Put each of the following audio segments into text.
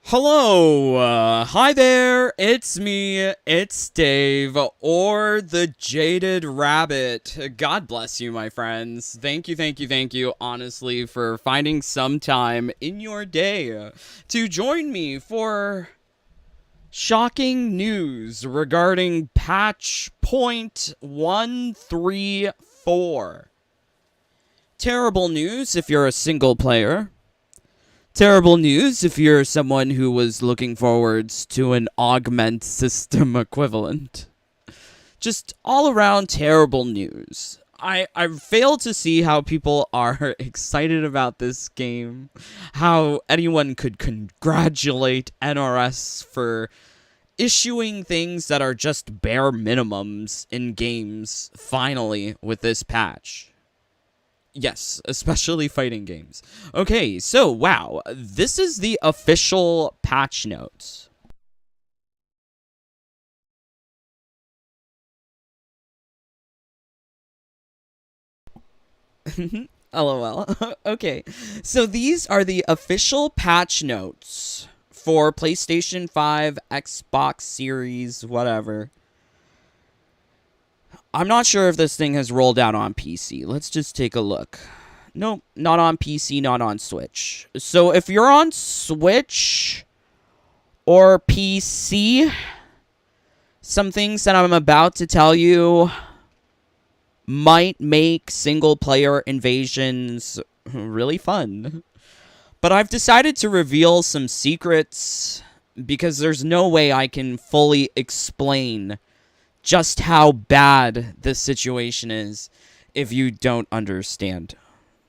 Hello, hi there, it's me, it's Dave, or the Jaded Rabbit. God bless you, my friends. Thank you, honestly, for finding some time in your day to join me for shocking news regarding patch point 134. Terrible news if you're a single player. Terrible news if you're someone who was looking forwards to an augment system equivalent. Just all around terrible news. I fail to see how people are excited about this game. How anyone could congratulate NRS for issuing things that are just bare minimums in games finally with this patch. Yes, especially fighting games. Okay, so, wow. This is the official patch notes. LOL. Okay, so these are the official patch notes for PlayStation 5, Xbox Series, whatever. I'm not sure if this thing has rolled out on PC. Let's just take a look. Nope, not on PC, not on Switch. So if you're on Switch or PC, some things that I'm about to tell you might make single-player invasions really fun. But I've decided to reveal some secrets because there's no way I can fully explain just how bad this situation is if you don't understand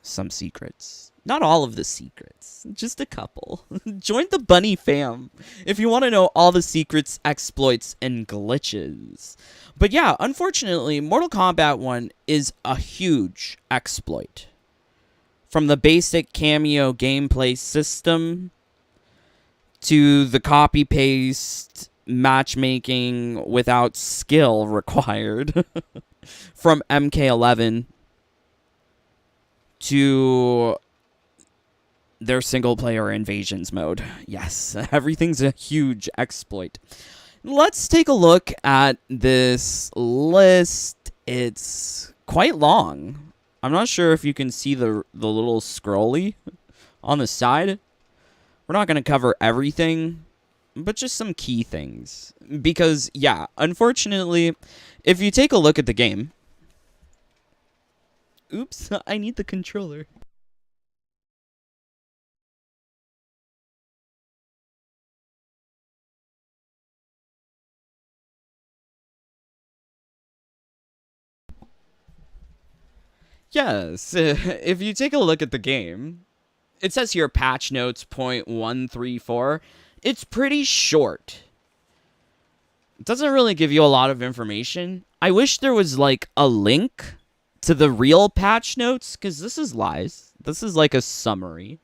some secrets. Not all of the secrets, just a couple. Join the bunny fam if you want to know all the secrets, exploits, and glitches. But yeah, unfortunately, Mortal Kombat 1 is a huge exploit. From the basic Kameo gameplay system to the copy-paste matchmaking without skill required from MK1 to their single-player invasions mode. Yes, everything's a huge exploit. Let's take a look at this list. It's quite long. I'm not sure if you can see the little scrolly on the side. We're not going to cover everything, but just some key things. Because, yeah, unfortunately, if you take a look at the game... Oops, I need the controller. Yes, if you take a look at the game, it says here patch notes .134. It's pretty short. It doesn't really give you a lot of information. I wish there was like a link to the real patch notes, because this is lies. This is like a summary.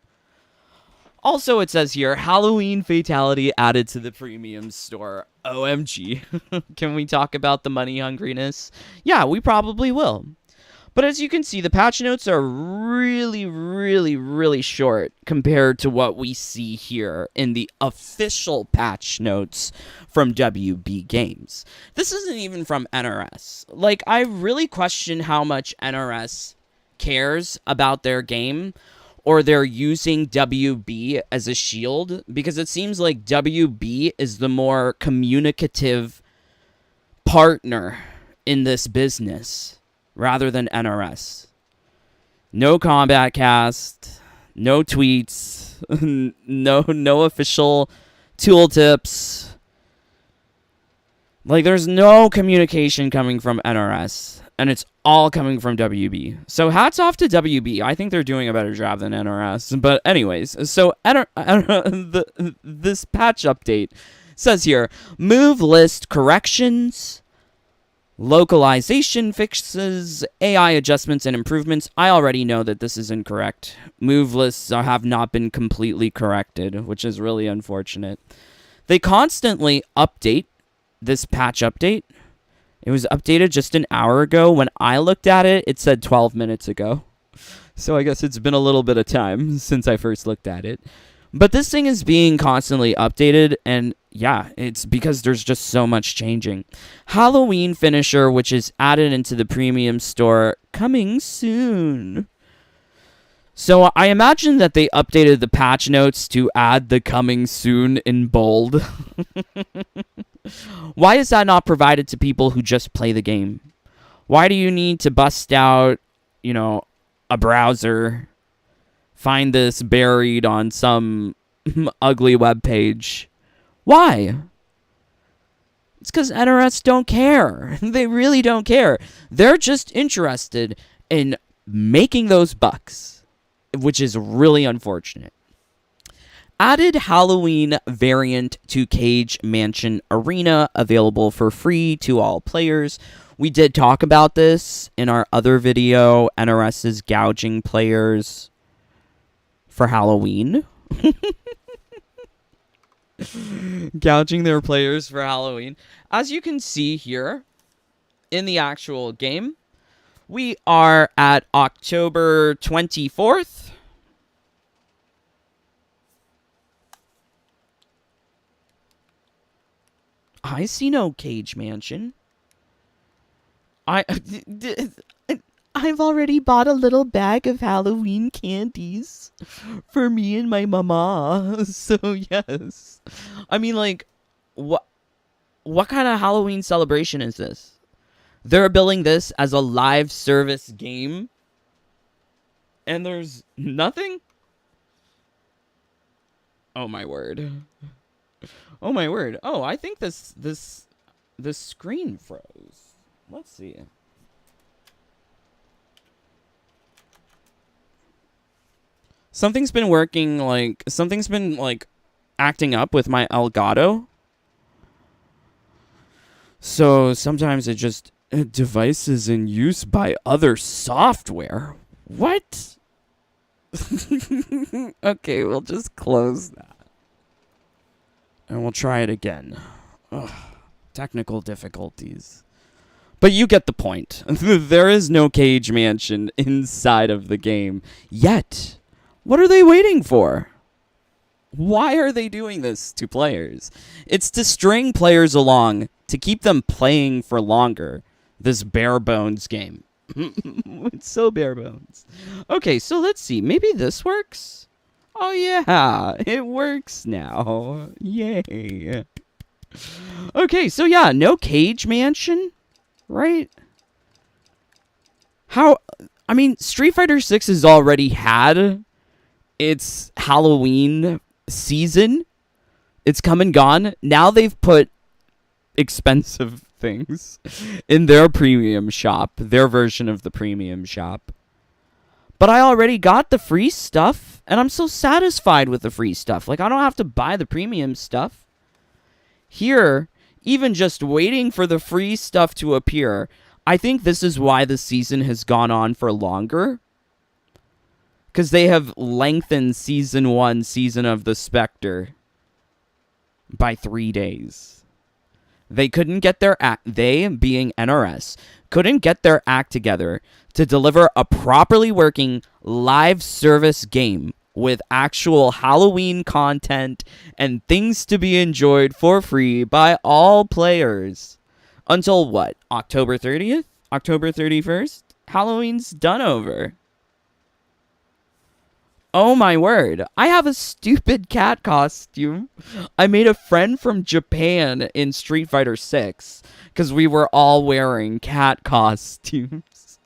Also, it says here, Halloween fatality added to the premium store. OMG. Can we talk about the money hungriness? Yeah, we probably will. But as you can see, the patch notes are really short compared to what we see here in the official patch notes from WB Games. This isn't even from NRS. Like, I really question how much NRS cares about their game, or they're using WB as a shield, because it seems like WB is the more communicative partner in this business, rather than NRS. No combat cast, no tweets, no official tooltips. Like, there's no communication coming from NRS, and it's all coming from WB. So hats off to WB. I think they're doing a better job than NRS. But anyways, so this patch update says here, move list corrections, localization fixes, AI adjustments and improvements. I already know that this is incorrect. Move lists have not been completely corrected, which is really unfortunate. They constantly update this patch update. It was updated just an hour ago. When I looked at it, it said 12 minutes ago. So I guess it's been a little bit of time since I first looked at it. But this thing is being constantly updated, and yeah, it's because there's just so much changing. Halloween finisher, which is added into the premium store, coming soon. So I imagine that they updated the patch notes to add the coming soon in bold. Why is that not provided to people who just play the game? Why do you need to bust out, a browser, find this buried on some ugly web page? Why? It's because NRS don't care. They really don't care. They're just interested in making those bucks, which is really unfortunate. Added Halloween variant to Cage Mansion Arena, available for free to all players. We did talk about this in our other video, NRS is gouging players for Halloween. Gouging their players for Halloween. As you can see here in the actual game, we are at October 24th. I see no Cage Mansion. I've already bought a little bag of Halloween candies for me and my mama. So yes. I mean, like, what kind of Halloween celebration is this? They're billing this as a live service game, and there's nothing? Oh my word. Oh my word. Oh, I think this screen froze. Let's see. Something's been acting up with my Elgato. So sometimes it just devices in use by other software. What? Okay, we'll just close that. And we'll try it again. Ugh, technical difficulties. But you get the point. There is no Cage Mansion inside of the game yet. What are they waiting for? Why are they doing this to players? It's to string players along, to keep them playing for longer. This bare bones game. It's so bare bones. Okay, so let's see. Maybe this works? Oh yeah, it works now. Yay. Okay, so yeah, no Cage Mansion, right? Street Fighter 6 has already had its Halloween season. It's come and gone. Now they've put expensive things in their premium shop, their version of the premium shop. But I already got the free stuff, and I'm so satisfied with the free stuff. Like, I don't have to buy the premium stuff. Here, even just waiting for the free stuff to appear, I think this is why the season has gone on for longer. Because they have lengthened Season 1, Season of the Spectre, by 3 days. They couldn't get their act, they, being NRS, couldn't get their act together to deliver a properly working live service game with actual Halloween content and things to be enjoyed for free by all players. Until what? October 30th? October 31st? Halloween's done over. Oh my word. I have a stupid cat costume. I made a friend from Japan in Street Fighter 6 because we were all wearing cat costumes.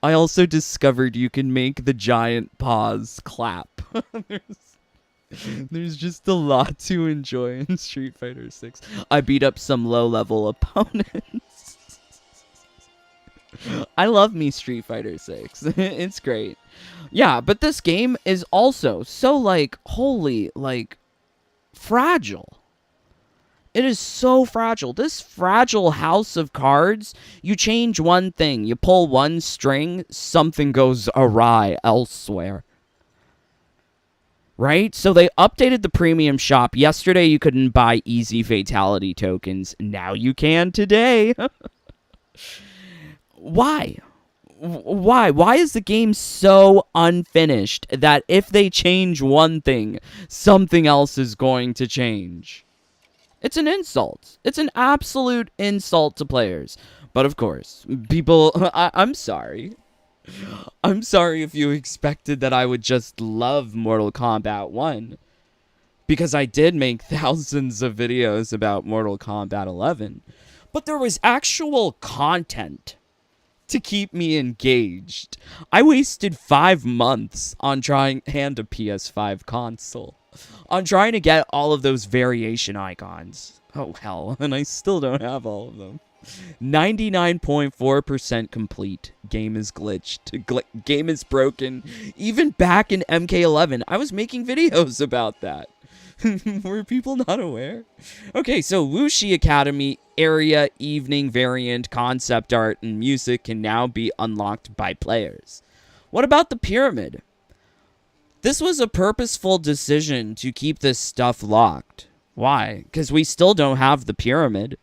I also discovered you can make the giant paws clap. There's just a lot to enjoy in Street Fighter 6. I beat up some low-level opponents. I love me Street Fighter 6. It's great. Yeah, but this game is also so, fragile. It is so fragile. This fragile house of cards, you change one thing, you pull one string, something goes awry elsewhere. Right? So they updated the premium shop. Yesterday you couldn't buy easy fatality tokens. Now you can today. Why? Why? Why is the game so unfinished that if they change one thing, something else is going to change? It's an insult. It's an absolute insult to players. But of course, people... I'm sorry. I'm sorry if you expected that I would just love Mortal Kombat 1. Because I did make thousands of videos about Mortal Kombat 11. But there was actual content to keep me engaged. I wasted 5 months on trying... and a PS5 console. On trying to get all of those variation icons. Oh, hell. And I still don't have all of them. 99.4% complete. Game is glitched. Game is broken. Even back in MK11, I was making videos about that. Were people not aware? Okay, so Wuxi Academy area evening variant concept art and music can now be unlocked by players. What about the pyramid? This was a purposeful decision to keep this stuff locked. Why? Because we still don't have the pyramid.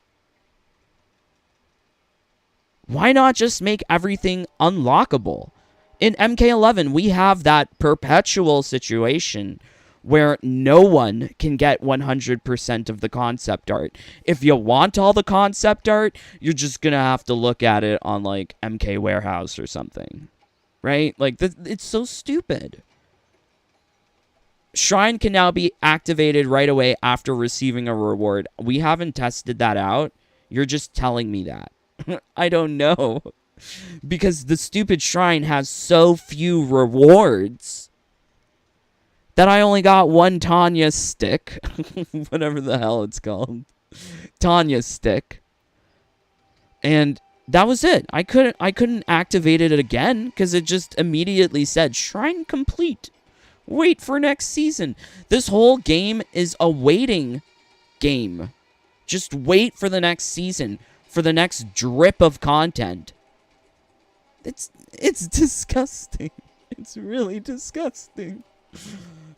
Why not just make everything unlockable? In MK11, we have that perpetual situation where no one can get 100% of the concept art. If you want all the concept art, you're just gonna have to look at it on, like, MK Warehouse or something. Right? Like, it's so stupid. Shrine can now be activated right away after receiving a reward. We haven't tested that out. You're just telling me that. I don't know. Because the stupid shrine has so few rewards that I only got one Tanya stick. Whatever the hell it's called. Tanya stick. And that was it. I couldn't activate it again because it just immediately said shrine complete. Wait for next season. This whole game is a waiting game. Just wait for the next season, for the next drip of content. It's disgusting. It's really disgusting.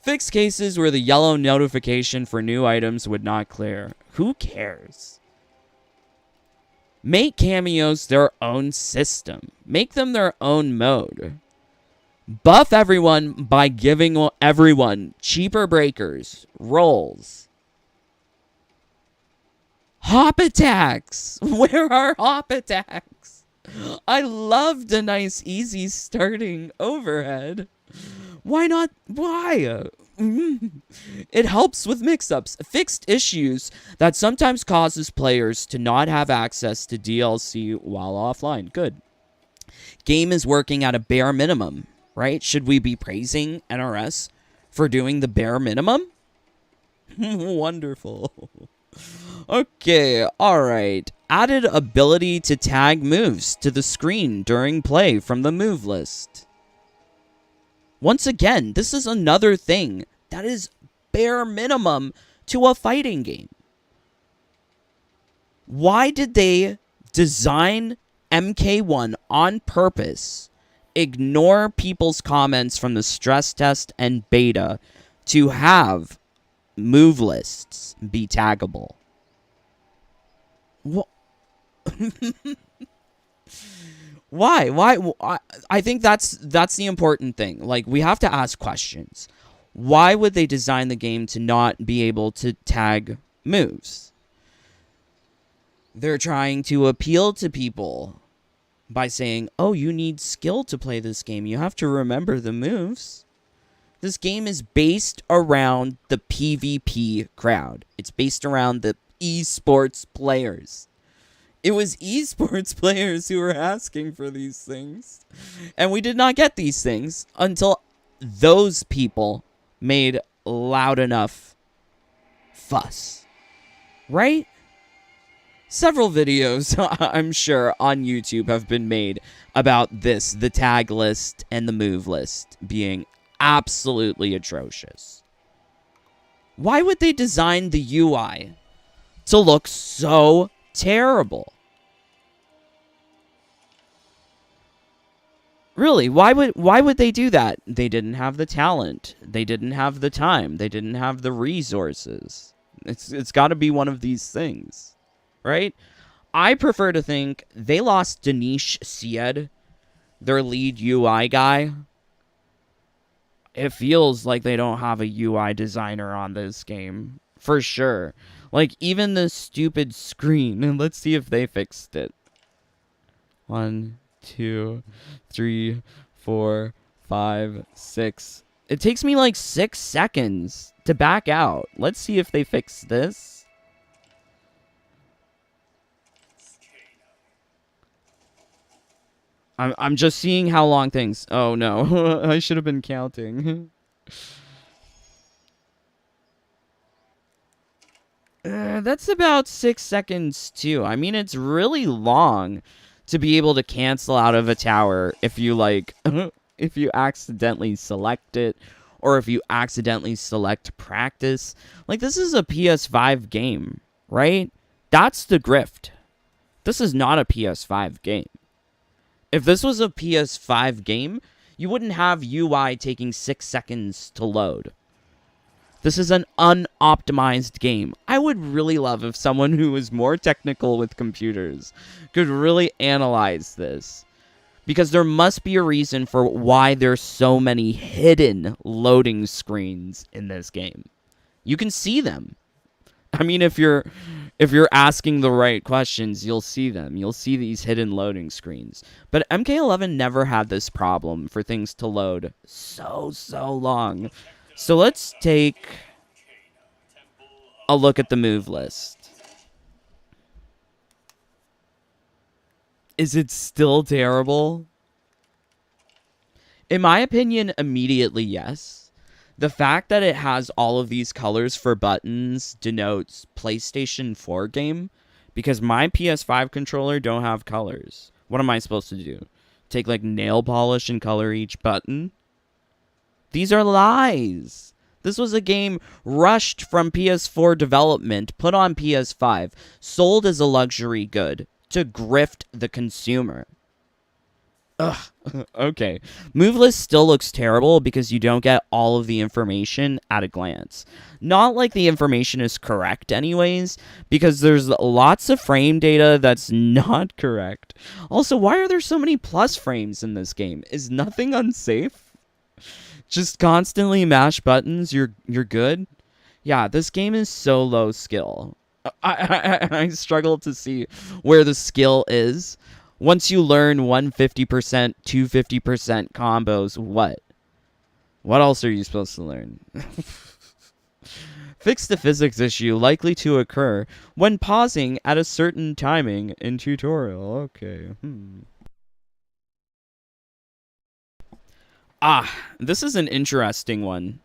Fixed cases where the yellow notification for new items would not clear. Who cares? Make cameos their own system. Make them their own mode. Buff everyone by giving everyone cheaper breakers, rolls. Hop attacks! Where are hop attacks? I loved a nice, easy starting overhead. Why not? Why? It helps with mix-ups. Fixed issues that sometimes causes players to not have access to DLC while offline. Good. Game is working at a bare minimum, right? Should we be praising NRS for doing the bare minimum? Wonderful. Okay, alright. Added ability to tag moves to the screen during play from the move list. Once again, this is another thing that is bare minimum to a fighting game. Why did they design MK1 on purpose, ignore people's comments from the stress test and beta to have move lists be taggable? What? Why? I think that's the important thing. Like, we have to ask questions. Why would they design the game to not be able to tag moves? They're trying to appeal to people by saying, oh, you need skill to play this game. You have to remember the moves. This game is based around the PvP crowd. It's based around the esports players. It was esports players who were asking for these things. And we did not get these things until those people made loud enough fuss. Right? Several videos, I'm sure, on YouTube have been made about this, the tag list and the move list being absolutely atrocious. Why would they design the UI to look so terrible? Really, why would they do that? They didn't have the talent. They didn't have the time. They didn't have the resources. It's got to be one of these things, right? I prefer to think they lost Dinesh Syed their lead UI guy. It feels like they don't have a UI designer on this game. For sure. Like, even the stupid screen. And let's see if they fixed it. 1, 2, 3, 4, 5, 6. It takes me like 6 seconds to back out. Let's see if they fix this. I'm just seeing how long things... Oh, no. I should have been counting. That's about 6 seconds, too. I mean, it's really long to be able to cancel out of a tower if you, like... if you accidentally select it, or if you accidentally select practice. Like, this is a PS5 game, right? That's the grift. This is not a PS5 game. If this was a PS5 game, you wouldn't have UI taking 6 seconds to load. This is an unoptimized game. I would really love if someone who is more technical with computers could really analyze this. Because there must be a reason for why there's so many hidden loading screens in this game. You can see them. I mean, if you're asking the right questions, you'll see them. You'll see these hidden loading screens. But MK11 never had this problem for things to load so long. So let's take a look at the move list. Is it still terrible? In my opinion, immediately yes. The fact that it has all of these colors for buttons denotes PlayStation 4 game, because my PS5 controller don't have colors. What am I supposed to do? Take like nail polish and color each button? These are lies. This was a game rushed from PS4 development, put on PS5, sold as a luxury good to grift the consumer. Ugh. Okay. Move list still looks terrible because you don't get all of the information at a glance. Not like the information is correct anyways, because there's lots of frame data that's not correct. Also, why are there so many plus frames in this game? Is nothing unsafe? Just constantly mash buttons, you're good? Yeah, this game is so low skill. I struggle to see where the skill is. Once you learn 150%, 250% combos, what? What else are you supposed to learn? Fix the physics issue likely to occur when pausing at a certain timing in tutorial. Okay. This is an interesting one.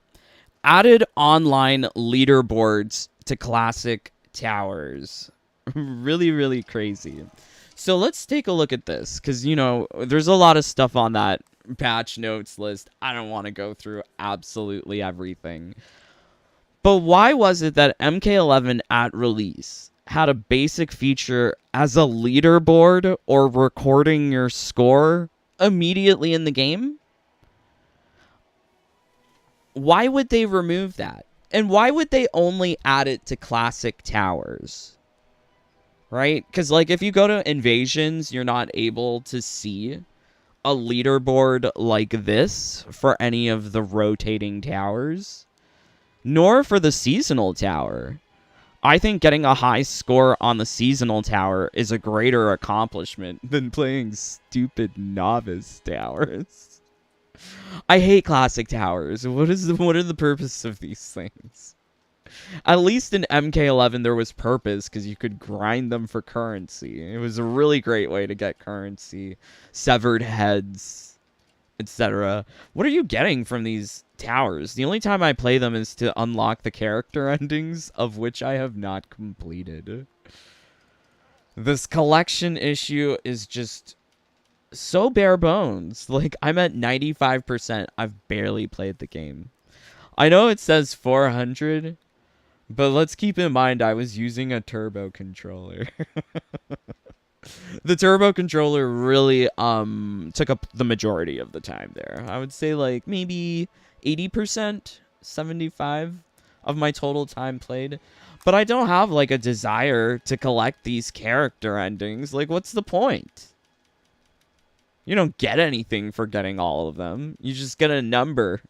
Added online leaderboards to classic towers. Really crazy. So let's take a look at this, because, you know, there's a lot of stuff on that patch notes list. I don't want to go through absolutely everything. But why was it that MK11 at release had a basic feature as a leaderboard or recording your score immediately in the game? Why would they remove that? And why would they only add it to classic towers? Right? Because, like, if you go to invasions, you're not able to see a leaderboard like this for any of the rotating towers. Nor for the seasonal tower. I think getting a high score on the seasonal tower is a greater accomplishment than playing stupid novice towers. I hate classic towers. What are the purpose of these things? At least in MK11 there was purpose because you could grind them for currency. It was a really great way to get currency, severed heads, etc. What are you getting from these towers? The only time I play them is to unlock the character endings, of which I have not completed. This collection issue is just so bare bones. Like, I'm at 95%. I've barely played the game. I know it says 400, but let's keep in mind I was using a turbo controller. The turbo controller really took up the majority of the time there. I would say like maybe 80%, 75% of my total time played. But I don't have like a desire to collect these character endings. Like, what's the point? You don't get anything for getting all of them. You just get a number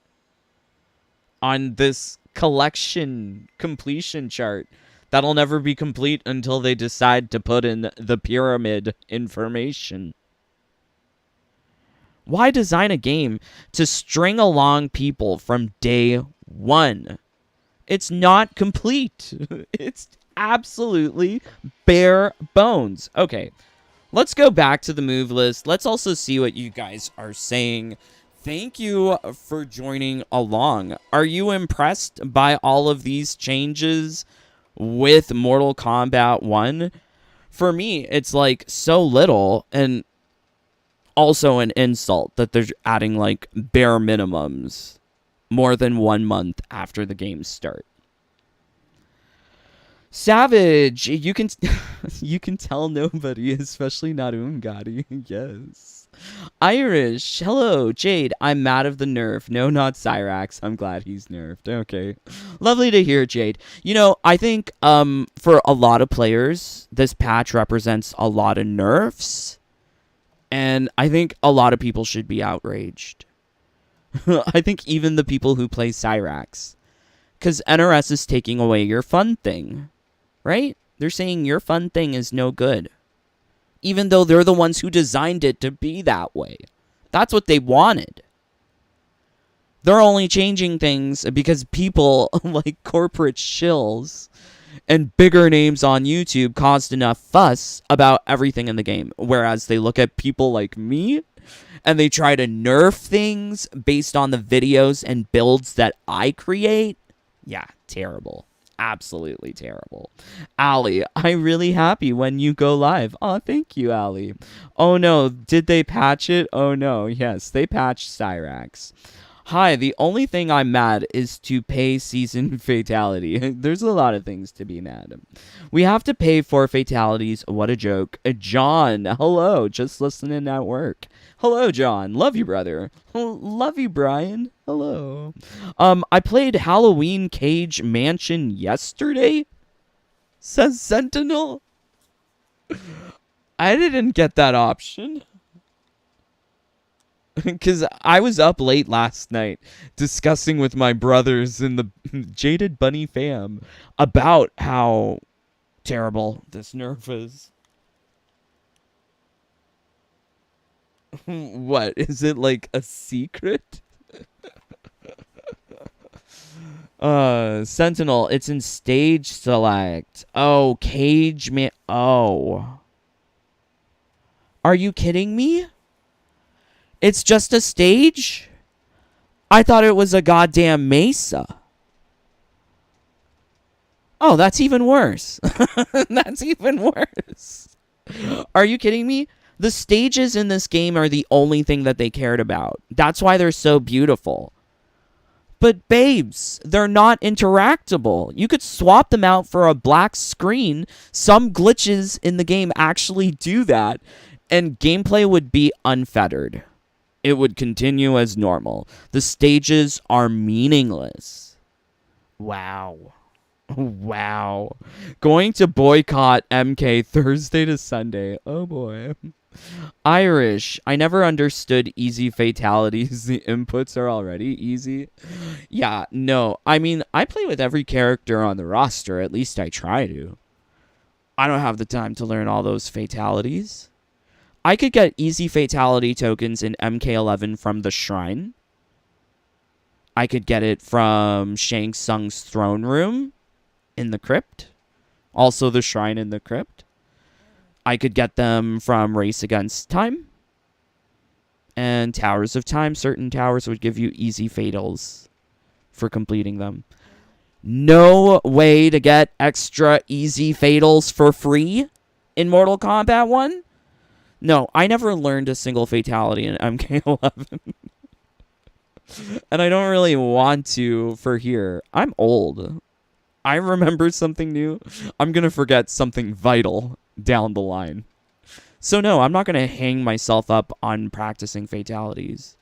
on this collection completion chart that'll never be complete until they decide to put in the pyramid information. Why design a game to string along people from day one? It's not complete. It's absolutely bare bones. Okay, let's go back to the move list. Let's also see what you guys are saying. Thank you for joining along. Are you impressed by all of these changes with Mortal Kombat 1? For me, it's like so little, and also an insult that they're adding like bare minimums more than 1 month after the games start. Savage, you can you can tell nobody, especially not Umgadi. Yes. Irish, hello, Jade. I'm mad of the nerf. No, not Cyrax. I'm glad he's nerfed. Okay. Lovely to hear, Jade. You know, I think for a lot of players, this patch represents a lot of nerfs. And I think a lot of people should be outraged. I think even the people who play Cyrax. Because NRS is taking away your fun thing. Right? They're saying your fun thing is no good. Even though they're the ones who designed it to be that way. That's what they wanted. They're only changing things because people like corporate shills and bigger names on YouTube caused enough fuss about everything in the game. Whereas they look at people like me and they try to nerf things based on the videos and builds that I create. Yeah, terrible. Absolutely terrible. Allie, I'm really happy when you go live. Oh, thank you, Allie. Oh no, did they patch it? Oh no, yes, they patched Cyrax. Hi, the only thing I'm mad is to pay season fatality. There's a lot of things to be mad. We have to pay for fatalities. What a joke. John, hello, just listening at work. Hello, John. Love you, brother. Love you, Brian. Hello. I played Halloween Cage Mansion yesterday, says Sentinel. I didn't get that option. Because I was up late last night discussing with my brothers in the Jaded Bunny fam about how terrible this nerf is. What? Is it like a secret? Sentinel, it's in stage select. Oh, Cage Man. Oh. Are you kidding me? It's just a stage? I thought it was a goddamn mesa. Oh, that's even worse. That's even worse. Are you kidding me? The stages in this game are the only thing that they cared about. That's why they're so beautiful. But babes, they're not interactable. You could swap them out for a black screen. Some glitches in the game actually do that. And gameplay would be unfettered. It would continue as normal. The stages are meaningless. Wow. Wow. Going to boycott MK Thursday to Sunday. Oh boy. Irish. I never understood easy fatalities. The inputs are already easy. Yeah, no. I mean, I play with every character on the roster. At least I try to. I don't have the time to learn all those fatalities. I could get easy fatality tokens in MK11 from the shrine. I could get it from Shang Tsung's throne room in the crypt. Also the shrine in the crypt. I could get them from Race Against Time. And Towers of Time. Certain towers would give you easy fatals for completing them. No way to get extra easy fatals for free in Mortal Kombat 1? No, I never learned a single fatality in MK11. And I don't really want to for here. I'm old. I remember something new. I'm going to forget something vital down the line. So no, I'm not going to hang myself up on practicing fatalities.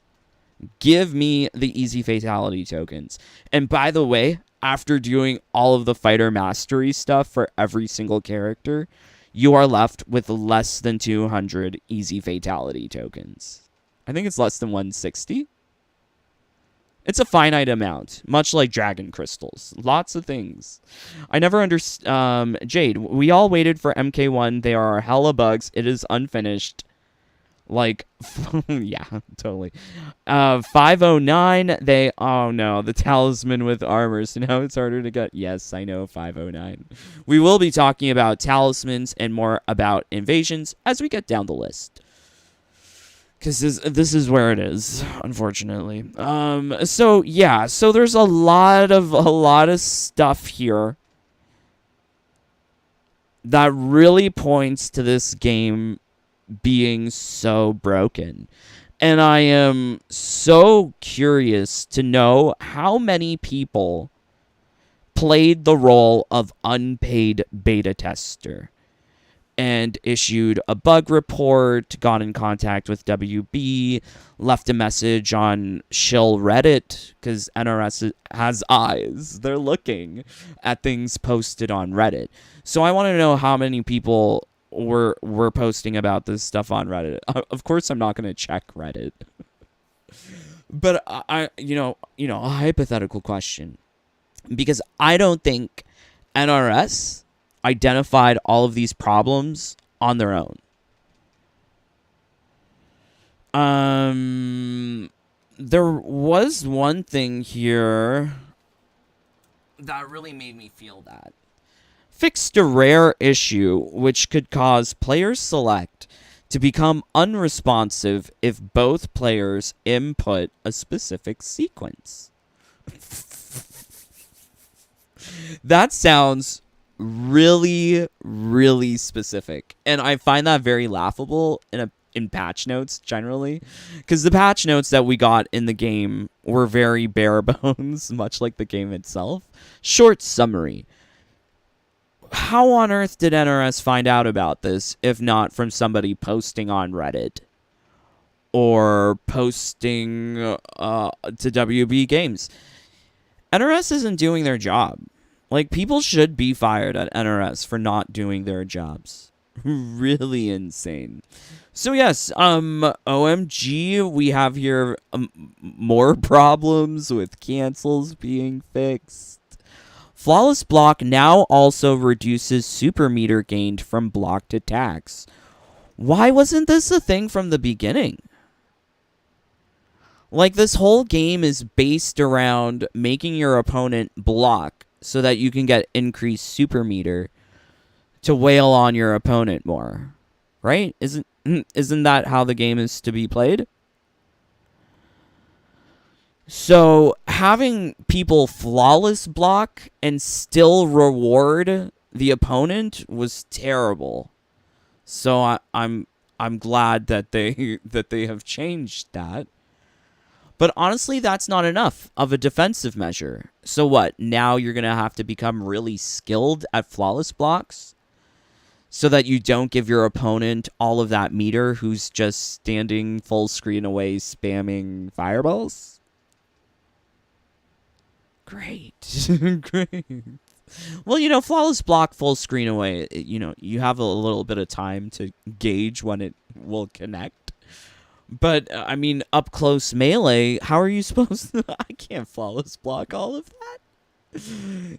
Give me the easy fatality tokens. And by the way, after doing all of the fighter mastery stuff for every single character, you are left with less than 200 easy fatality tokens. I think it's less than 160. It's a finite amount, much like dragon crystals. Lots of things. I never understood. Jade, we all waited for MK1. There are hella bugs. It is unfinished. Like, yeah, totally. 509, oh no, the talisman with armor, so now it's harder to get. Yes, I know, 509. We will be talking about talismans and more about invasions as we get down the list. Because this is where it is, unfortunately. So yeah, so there's a lot of stuff here that really points to this game being so broken. And I am so curious to know how many people played the role of unpaid beta tester and issued a bug report, got in contact with WB, left a message on shill Reddit, because NRS has eyes. They're looking at things posted on Reddit. So I want to know how many people were posting about this stuff on Reddit. Of course, I'm not going to check Reddit. But a hypothetical question. Because I don't think NRS identified all of these problems on their own. There was one thing here that really made me feel that. Fixed a rare issue which could cause players select to become unresponsive if both players input a specific sequence. That sounds really, really specific, and I find that very laughable in patch notes generally, because the patch notes that we got in the game were very bare bones, much like the game itself. Short summary. How on earth did NRS find out about this if not from somebody posting on Reddit or posting to WB Games? NRS isn't doing their job. Like, people should be fired at NRS for not doing their jobs. Really insane. So yes, OMG, we have here more problems with cancels being fixed. Flawless block now also reduces super meter gained from blocked attacks. Why wasn't this a thing from the beginning? Like, this whole game is based around making your opponent block so that you can get increased super meter to wail on your opponent more. Right? Isn't that how the game is to be played? So, having people flawless block and still reward the opponent was terrible. So I'm glad that they have changed that. But honestly, that's not enough of a defensive measure. So what? Now you're going to have to become really skilled at flawless blocks so that you don't give your opponent all of that meter who's just standing full screen away spamming fireballs? Great. Great. Well, flawless block full screen away, you have a little bit of time to gauge when it will connect. But, I mean, up close melee, how are you supposed to... I can't flawless block all of that.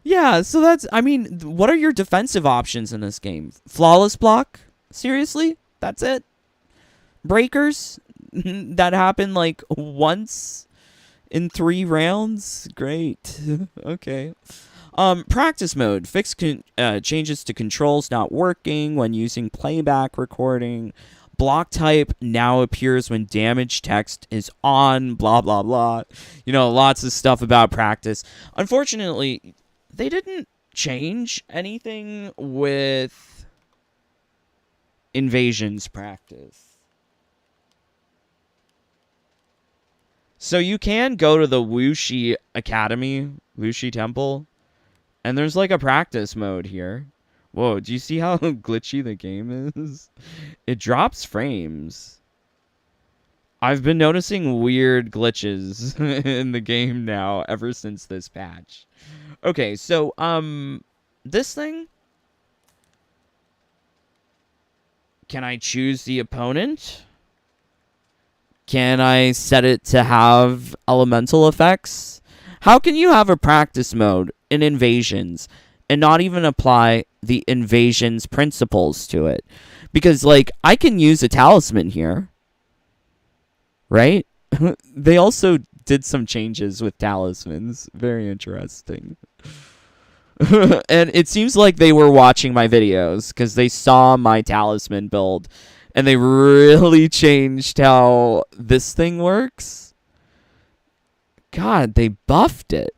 Yeah, so what are your defensive options in this game? Flawless block? Seriously? That's it? Breakers? That happen, like, once in 3 rounds? Great. Okay. Practice mode. Fix changes to controls not working when using playback recording. Block type now appears when damage text is on, blah, blah, blah. Lots of stuff about practice. Unfortunately, they didn't change anything with invasions practice. So you can go to the Wuxi Academy, Wuxi Temple, and there's like a practice mode here. Whoa, do you see how glitchy the game is? It drops frames. I've been noticing weird glitches in the game now ever since this patch. Okay, so, this thing? Can I choose the opponent? Can I set it to have elemental effects? How can you have a practice mode in Invasions and not even apply the Invasions principles to it? Because, like, I can use a talisman here, right? They also did some changes with talismans. Very interesting. And it seems like they were watching my videos because they saw my talisman build and they really changed how this thing works. God, they buffed it.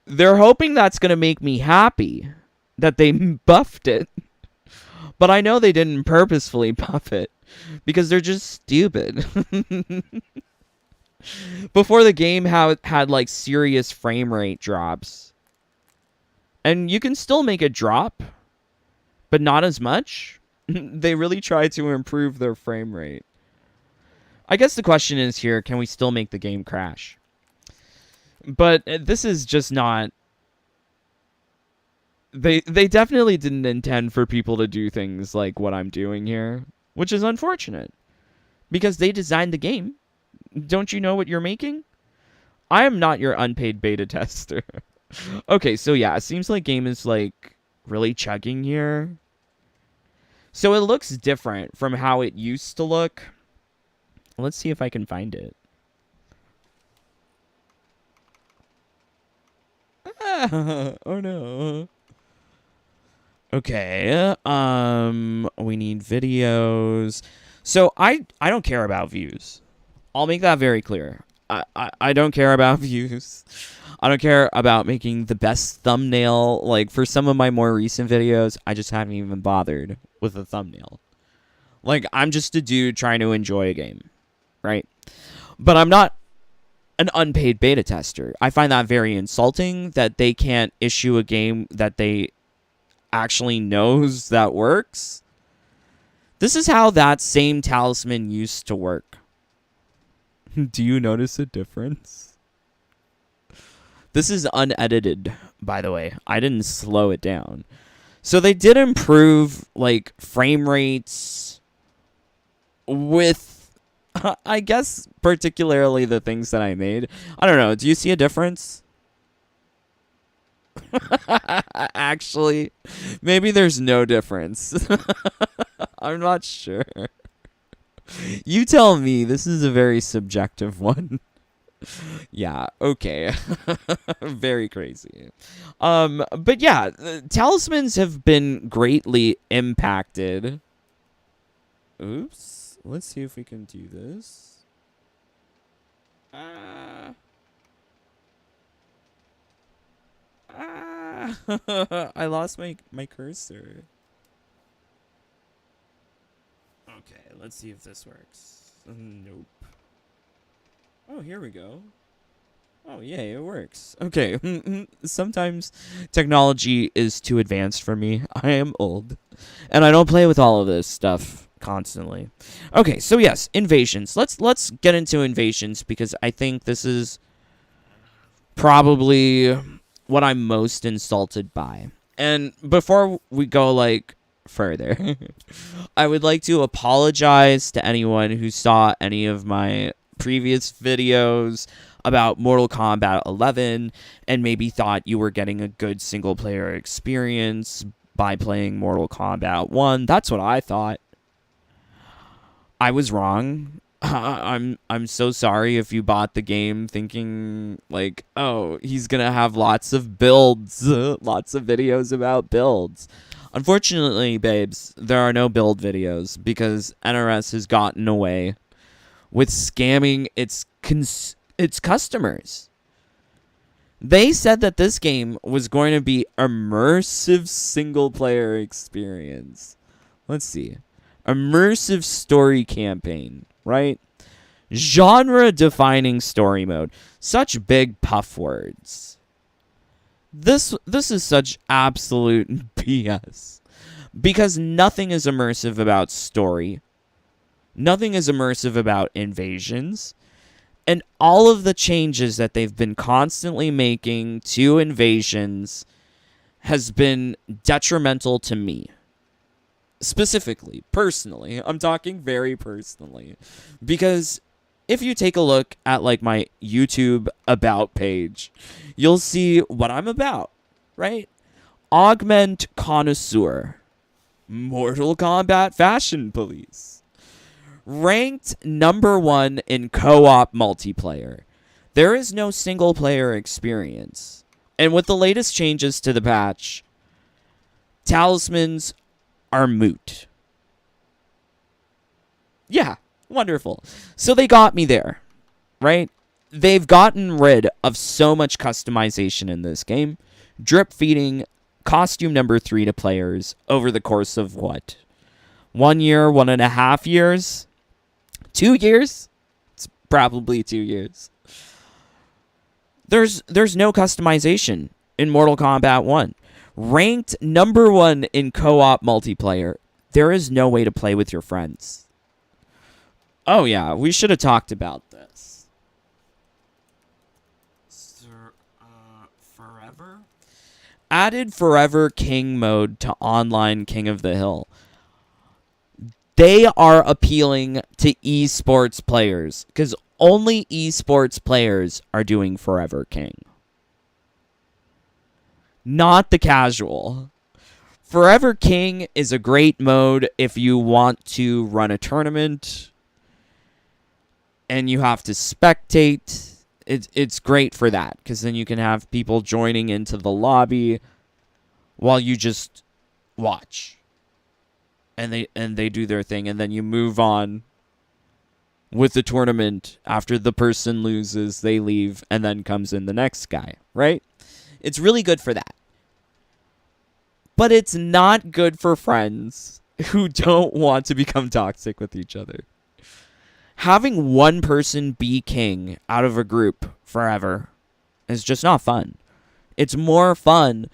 They're hoping that's going to make me happy that they buffed it. But I know they didn't purposefully buff it because they're just stupid. Before the game had like serious frame rate drops. And you can still make it drop, but not as much. They really try to improve their frame rate. I guess the question is here, can we still make the game crash? But this is just not... They definitely didn't intend for people to do things like what I'm doing here, which is unfortunate. Because they designed the game. Don't you know what you're making? I am not your unpaid beta tester. Okay, so yeah, it seems like game is like really chugging here. So it looks different from how it used to look. Let's see if I can find it. Oh no. Okay, we need videos. So I don't care about views. I'll make that very clear. I don't care about views. I don't care about making the best thumbnail. Like, for some of my more recent videos, I just haven't even bothered with a thumbnail. Like, I'm just a dude trying to enjoy a game, right? But I'm not an unpaid beta tester. I find that very insulting that they can't issue a game that they actually knows that works. This is how that same talisman used to work. Do you notice a difference? This is unedited, by the way. I didn't slow it down. So they did improve, like, frame rates with, I guess, particularly the things that I made. I don't know. Do you see a difference? Actually, maybe there's no difference. I'm not sure. You tell me. This is a very subjective one. Yeah, okay. Very crazy. But yeah, talismans have been greatly impacted. Oops. Let's see if we can do this. I lost my cursor. Okay, let's see if this works. Nope. Oh, here we go. Oh, yay, it works. Okay, sometimes technology is too advanced for me. I am old, and I don't play with all of this stuff constantly. Okay, so yes, invasions. Let's get into invasions because I think this is probably what I'm most insulted by. And before we go, like, further, I would like to apologize to anyone who saw any of my previous videos about Mortal Kombat 11 and maybe thought you were getting a good single player experience by playing Mortal Kombat 1. That's what I thought. I was wrong. I'm so sorry if you bought the game thinking like, oh, he's gonna have lots of builds, lots of videos about builds. Unfortunately, babes, there are no build videos because NRS has gotten away with scamming its customers. They said that this game was going to be immersive single player experience. Let's see. Immersive story campaign, right? Genre defining story mode. Such big puff words. This is such absolute BS. Because nothing is immersive about story. Nothing is immersive about invasions. And all of the changes that they've been constantly making to invasions has been detrimental to me. Specifically, personally, I'm talking very personally. Because if you take a look at like my YouTube about page, you'll see what I'm about, right? Augment connoisseur. Mortal Kombat fashion police. Ranked #1 in co-op multiplayer. There is no single player experience. And with the latest changes to the patch, talismans are moot. Yeah, wonderful. So they got me there, right? They've gotten rid of so much customization in this game, drip feeding costume number 3 to players over the course of what? 1 year, 1.5 years? 2 years? It's probably 2 years. There's no customization in Mortal Kombat 1. Ranked #1 in co-op multiplayer. There is no way to play with your friends. Oh yeah, we should have talked about this. Forever? Added Forever King mode to online King of the Hill. They are appealing to esports players because only esports players are doing Forever King. Not the casual. Forever King is a great mode if you want to run a tournament and you have to spectate. It's great for that because then you can have people joining into the lobby while you just watch. And they do their thing, and then you move on with the tournament. After the person loses, they leave, and then comes in the next guy, right? It's really good for that. But it's not good for friends who don't want to become toxic with each other. Having one person be king out of a group forever is just not fun. It's more fun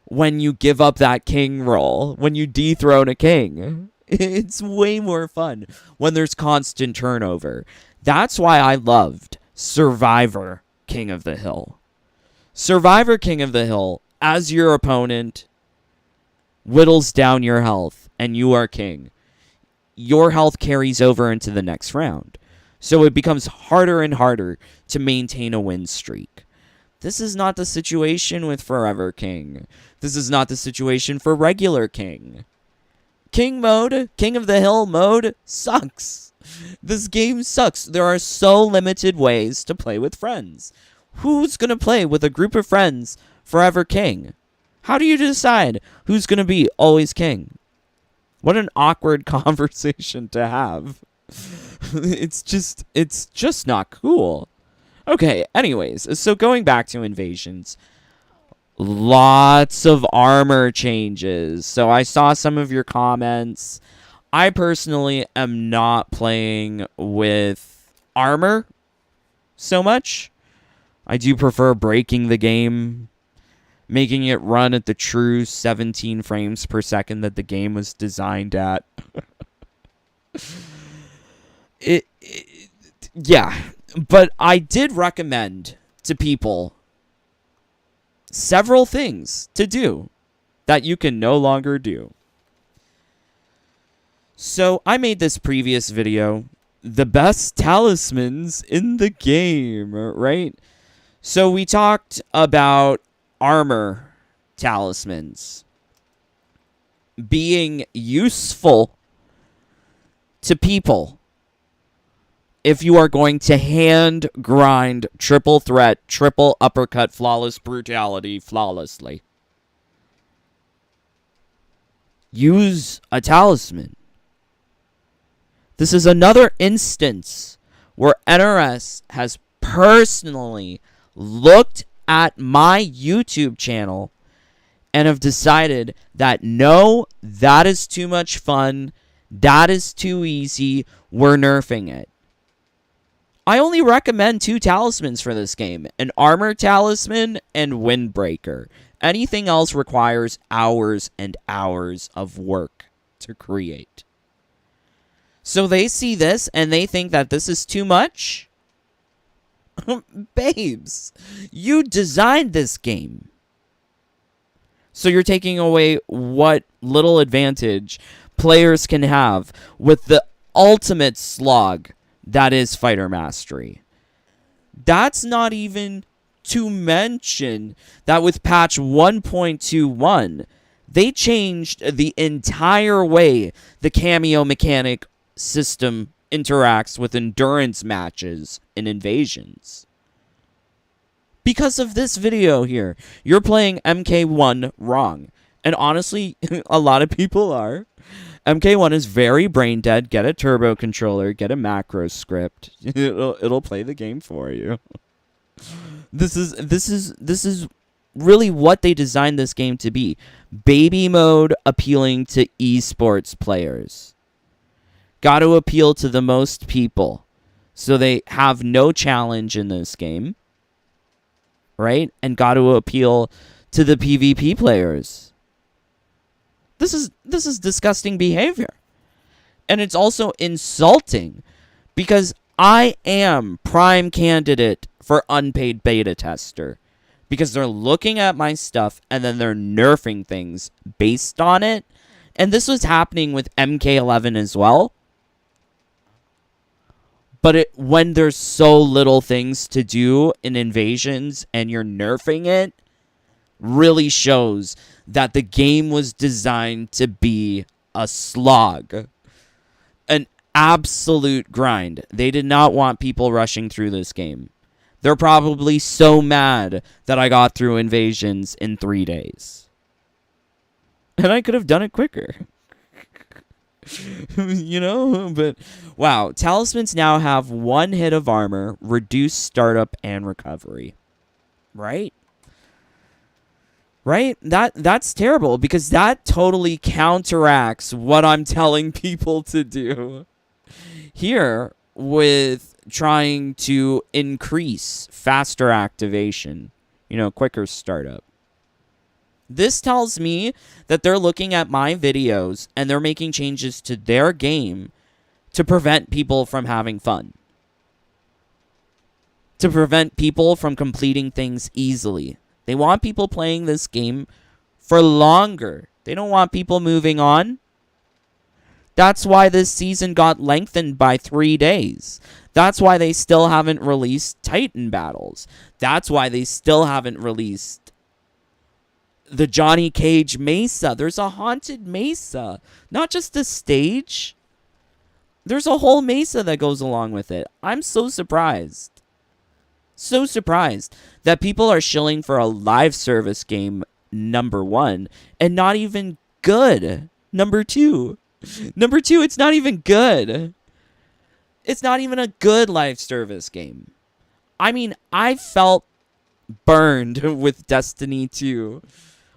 when you give up that king role, when you dethrone a king. It's way more fun when there's constant turnover. That's why I loved Survivor King of the Hill. Survivor King of the Hill, as your opponent whittles down your health and you are king, your health carries over into the next round. So it becomes harder and harder to maintain a win streak. This is not the situation with Forever King. This is not the situation for regular King. King mode, King of the Hill mode, sucks. This game sucks. There are so limited ways to play with friends. Who's going to play with a group of friends Forever King? How do you decide who's going to be always king? What an awkward conversation to have. It's just not cool. Okay, anyways, so going back to invasions, lots of armor changes. So I saw some of your comments. I personally am not playing with armor so much. I do prefer breaking the game, making it run at the true 17 frames per second that the game was designed at. Yeah, but I did recommend to people several things to do that you can no longer do. So I made this previous video, the best talismans in the game, right? So we talked about armor talismans being useful to people if you are going to hand grind triple threat, triple uppercut, flawless brutality flawlessly. Use a talisman. This is another instance where NRS has personally looked at my YouTube channel and have decided that no, that is too much fun, that is too easy, we're nerfing it. I only recommend 2 talismans for this game, an armor talisman and windbreaker. Anything else requires hours and hours of work to create. So they see this and they think that this is too much? Babes, you designed this game. So you're taking away what little advantage players can have with the ultimate slog that is fighter mastery. That's not even to mention that with patch 1.21, they changed the entire way the Kameo mechanic system interacts with endurance matches and invasions. Because of this video here, you're playing MK1 wrong. And honestly, a lot of people are. MK1 is very brain dead. Get a turbo controller, get a macro script. It'll play the game for you. This is really what they designed this game to be. Baby mode appealing to esports players. Got to appeal to the most people. So they have no challenge in this game. Right? And got to appeal to the PvP players. This is disgusting behavior. And it's also insulting because I am prime candidate for unpaid beta tester. Because they're looking at my stuff and then they're nerfing things based on it. And this was happening with MK11 as well. But when there's so little things to do in invasions and you're nerfing it, really shows that the game was designed to be a slog. An absolute grind. They did not want people rushing through this game. They're probably so mad that I got through invasions in 3 days. And I could have done it quicker. You know? But, wow. Talismans now have 1 hit of armor, reduced startup, and recovery. Right? Right? That's terrible because that totally counteracts what I'm telling people to do here with trying to increase faster activation, you know, quicker startup. This tells me that they're looking at my videos and they're making changes to their game to prevent people from having fun. To prevent people from completing things easily. They want people playing this game for longer. They don't want people moving on. That's why this season got lengthened by 3 days. That's why they still haven't released Titan battles. That's why they still haven't released the Johnny Cage Mesa. There's a haunted Mesa. Not just a stage. There's a whole Mesa that goes along with it. I'm so surprised. So surprised that people are shilling for a live service game, number 1, and not even good, number 2. Number 2, it's not even good. It's not even a good live service game. I mean, I felt burned with Destiny 2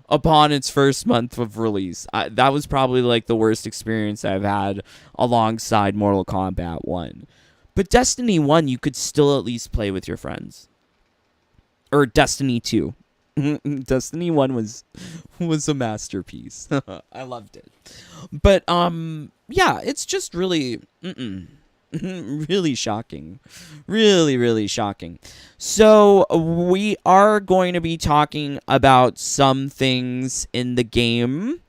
upon its first month of release. That was probably like the worst experience I've had alongside Mortal Kombat 1. But Destiny 1, you could still at least play with your friends. Or Destiny 2. Destiny 1 was a masterpiece. I loved it. But, yeah, it's just really, really shocking. Really, really shocking. So, we are going to be talking about some things in the game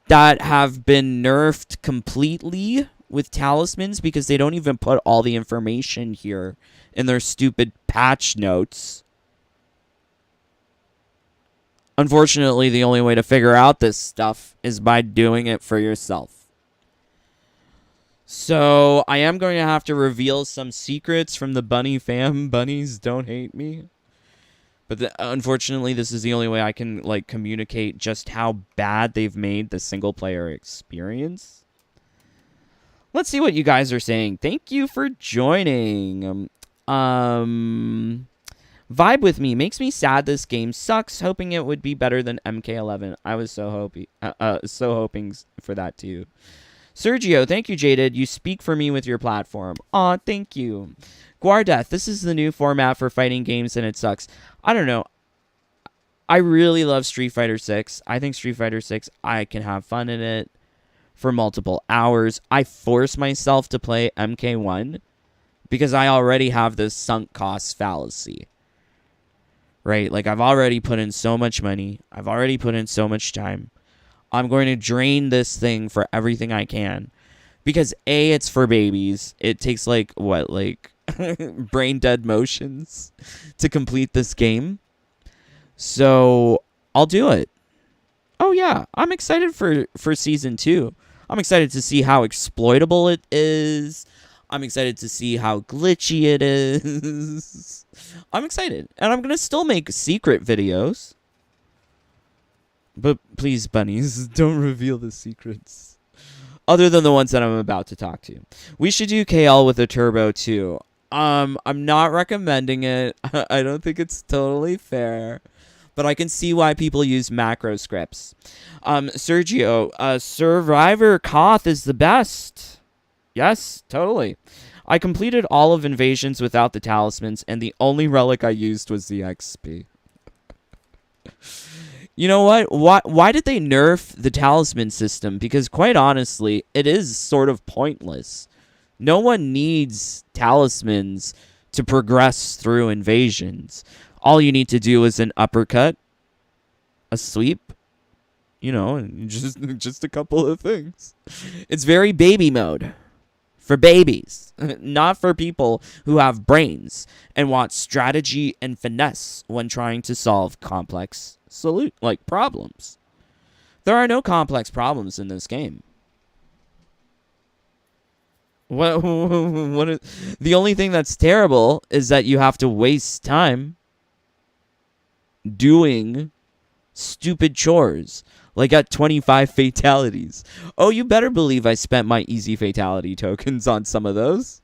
that have been nerfed completely with talismans because they don't even put all the information here in their stupid patch notes. Unfortunately, the only way to figure out this stuff is by doing it for yourself. So, I am going to have to reveal some secrets from the bunny fam. Bunnies, don't hate me. But unfortunately, this is the only way I can like communicate just how bad they've made the single player experience. Let's see what you guys are saying. Thank you for joining. Vibe with me. Makes me sad this game sucks. Hoping it would be better than MK11. I was so hoping for that too. Sergio, thank you, Jaded. You speak for me with your platform. Aw, thank you. Guardeth, this is the new format for fighting games and it sucks. I don't know. I really love Street Fighter 6. I think Street Fighter 6, I can have fun in it for multiple hours. I force myself to play MK1 because I already have this sunk cost fallacy. Right? Like, I've already put in so much money. I've already put in so much time. I'm going to drain this thing for everything I can. Because A, it's for babies. It takes like brain dead motions to complete this game. So I'll do it. Oh yeah, I'm excited for season 2. I'm excited to see how exploitable it is. I'm excited to see how glitchy it is. I'm excited. And I'm going to still make secret videos. But please, bunnies, don't reveal the secrets. Other than the ones that I'm about to talk to. We should do KL with a turbo too. I'm not recommending it. I don't think it's totally fair. But I can see why people use macro scripts. Sergio, Survivor Koth is the best. Yes, totally. I completed all of Invasions without the talismans, and the only relic I used was the XP. You know what? Why did they nerf the talisman system? Because quite honestly, it is sort of pointless. No one needs talismans to progress through invasions. All you need to do is an uppercut, a sweep, and just a couple of things. It's very baby mode. For babies, not for people who have brains and want strategy and finesse when trying to solve complex problems. There are no complex problems in this game. The only thing that's terrible is that you have to waste time doing stupid chores. Like at 25 fatalities. Oh, you better believe I spent my easy fatality tokens on some of those.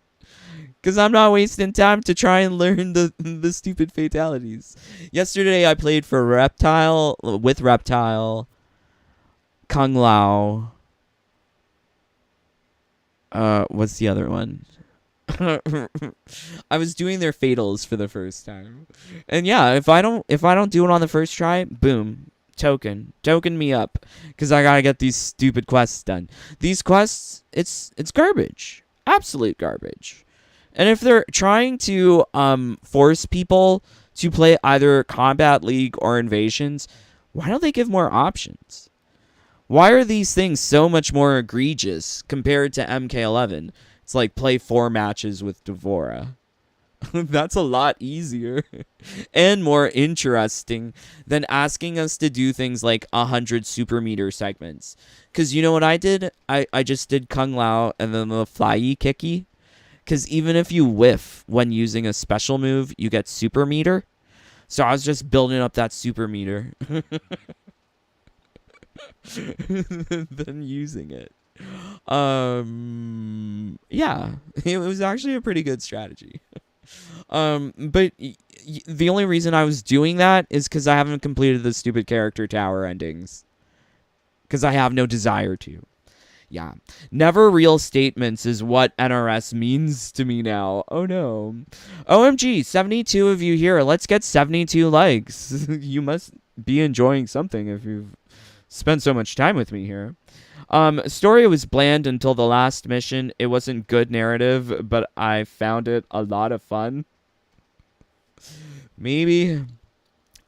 Because I'm not wasting time to try and learn the stupid fatalities. Yesterday I played for Reptile, Kung Lao. What's the other one? I was doing their fatals for the first time. And yeah, if I don't do it on the first try, boom. Token me up, because I gotta get these stupid quests done. These quests, it's garbage, absolute garbage. And if they're trying to force people to play either Combat League or Invasions, why don't they give more options? Why are these things so much more egregious compared to MK11? It's like play 4 matches with Devora. That's a lot easier and more interesting than asking us to do things like 100 super meter segments. Because you know what I did? I just did Kung Lao and then the Flyy Kicky. Because even if you whiff when using a special move, you get super meter. So I was just building up that super meter. Then using it. Yeah, it was actually a pretty good strategy. But the only reason I was doing that is because I haven't completed the stupid character tower endings. Because I have no desire to. Yeah. Never real statements is what NRS means to me now. Oh no. OMG, 72 of you here. Let's get 72 likes. You must be enjoying something if you've spent so much time with me here. Story was bland until the last mission. It wasn't good narrative, but I found it a lot of fun. Maybe.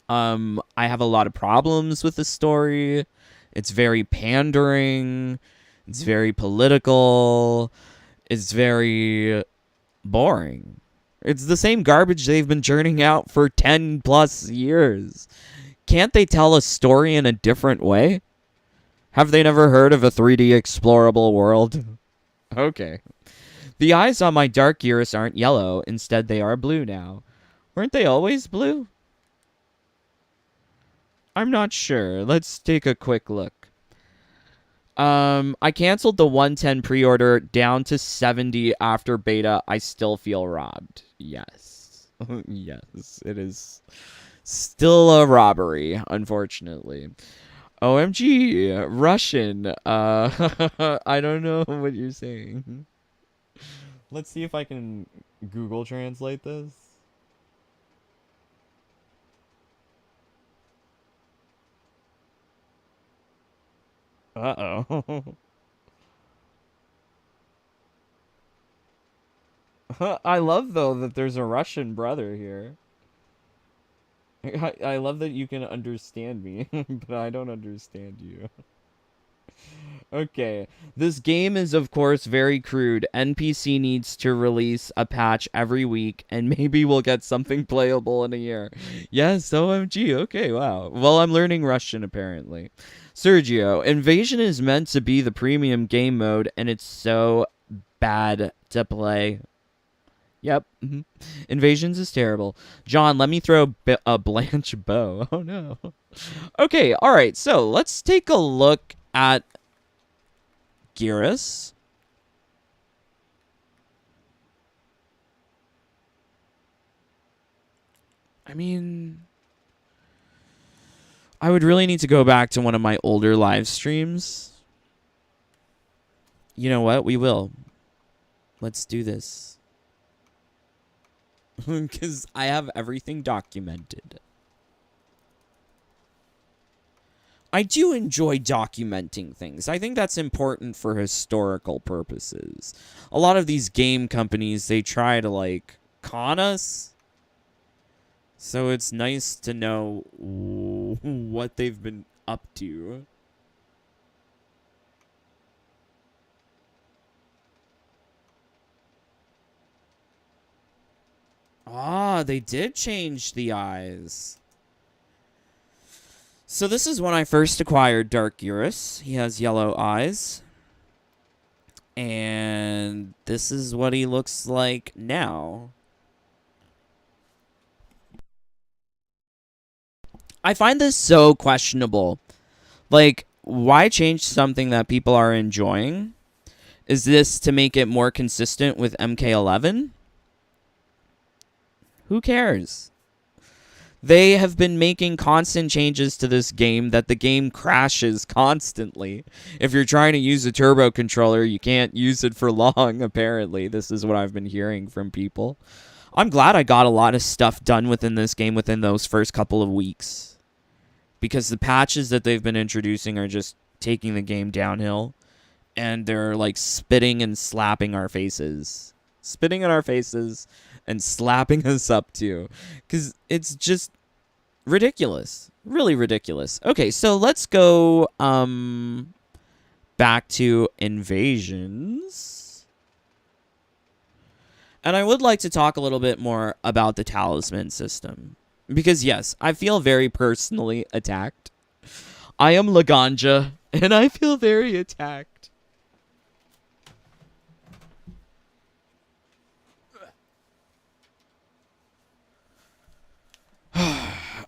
I have a lot of problems with the story. It's very pandering. It's very political. It's very boring. It's the same garbage they've been churning out for 10 plus years. Can't they tell a story in a different way? Have they never heard of a 3D explorable world? Okay. The eyes on my dark Gears aren't yellow. Instead, they are blue now. Weren't they always blue? I'm not sure. Let's take a quick look. I canceled the 110 pre-order down to 70 after beta. I still feel robbed. Yes. Yes, it is still a robbery, unfortunately. OMG, Russian. I don't know what you're saying. Let's see if I can Google translate this. Uh-oh. I love, though, that there's a Russian brother here. I love that you can understand me, but I don't understand you. Okay. This game is, of course, very crude. NPC needs to release a patch every week, and maybe we'll get something playable in a year. Yes, OMG. Okay, wow. Well, I'm learning Russian, apparently. Sergio, Invasion is meant to be the premium game mode, and it's so bad to play. Yep. Invasions is terrible. John, let me throw a Blanche bow. Oh, no. Okay, all right. So let's take a look at Geras. I mean, I would really need to go back to one of my older live streams. You know what? We will. Let's do this. Because I have everything documented. I do enjoy documenting things. I think that's important for historical purposes. A lot of these game companies, they try to, like, con us. So it's nice to know what they've been up to. Ah, they did change the eyes. So this is when I first acquired Dark Eurus. He has yellow eyes. And this is what he looks like now. I find this so questionable. Like, why change something that people are enjoying? Is this to make it more consistent with MK11? Who cares? They have been making constant changes to this game that the game crashes constantly. If you're trying to use a turbo controller, you can't use it for long, apparently. This is what I've been hearing from people. I'm glad I got a lot of stuff done within this game within those first couple of weeks. Because the patches that they've been introducing are just taking the game downhill. And they're like spitting and slapping our faces. Spitting in our faces and slapping us up too. Because it's just ridiculous. Really ridiculous. Okay, so let's go back to invasions. And I would like to talk a little bit more about the talisman system. Because yes, I feel very personally attacked. I am Laganja, and I feel very attacked.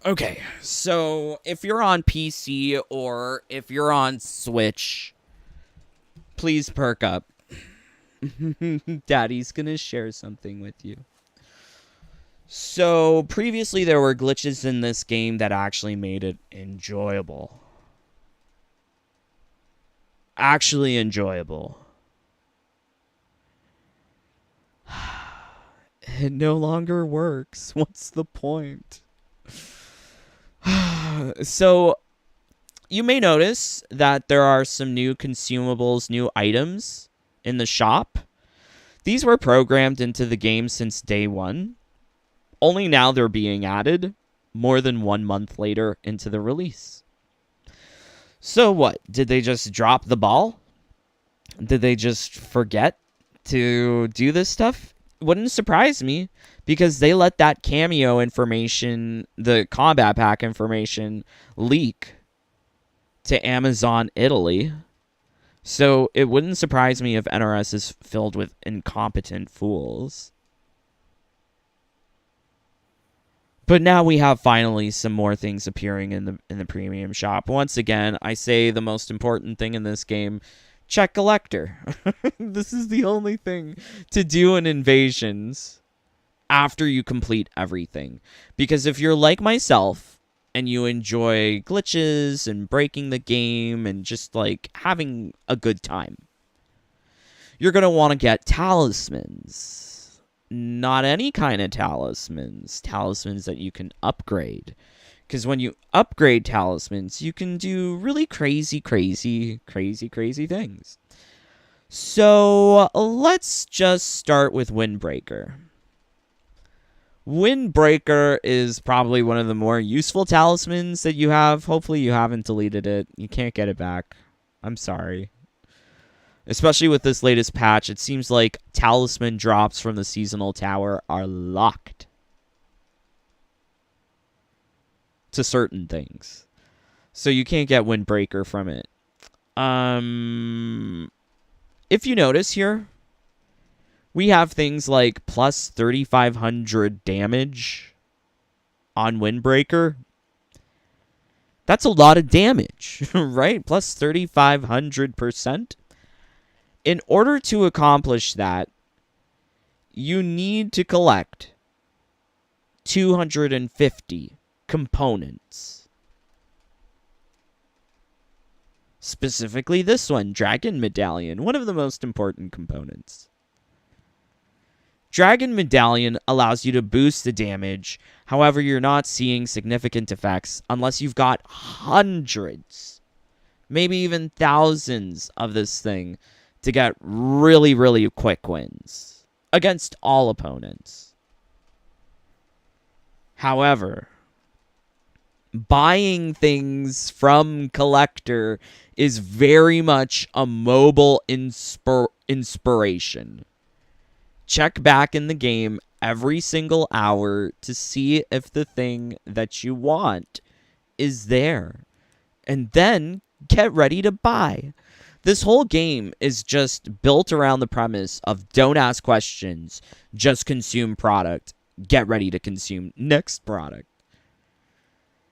Okay, so if you're on PC or if you're on Switch, please perk up. Daddy's gonna share something with you. So, previously there were glitches in this game that actually made it enjoyable. Actually enjoyable. It no longer works. What's the point? So, you may notice that there are some new consumables, new items in the shop. These were programmed into the game since day one. Only now they're being added more than 1 month later into the release. So what? Did they just drop the ball? Did they just forget to do this stuff? Wouldn't surprise me, because they let that cameo information, the combat pack information, leak to Amazon Italy. So it wouldn't surprise me if NRS is filled with incompetent fools. But now we have finally some more things appearing in the premium shop. Once again, I say the most important thing in this game: check collector. This is the only thing to do in invasions after you complete everything. Because if you're like myself and you enjoy glitches and breaking the game and just like having a good time, you're going to want to get talismans. Not any kind of talismans. Talismans that you can upgrade. Because when you upgrade talismans, you can do really crazy things. So let's just start with Windbreaker. Windbreaker is probably one of the more useful talismans that you have. Hopefully you haven't deleted it. You can't get it back. I'm sorry. Especially with this latest patch, it seems like talisman drops from the seasonal tower are locked to certain things. So you can't get Windbreaker from it. If you notice here, we have things like plus 3,500 damage on Windbreaker. That's a lot of damage, right? Plus 3,500%. In order to accomplish that, you need to collect 250 components. Specifically this one, Dragon Medallion, one of the most important components. Dragon Medallion allows you to boost the damage. However, you're not seeing significant effects unless you've got hundreds, maybe even thousands of this thing to get really, really quick wins against all opponents. However, buying things from Collector is very much a mobile inspiration. Check back in the game every single hour to see if the thing that you want is there. And then get ready to buy. This whole game is just built around the premise of don't ask questions, just consume product. Get ready to consume next product.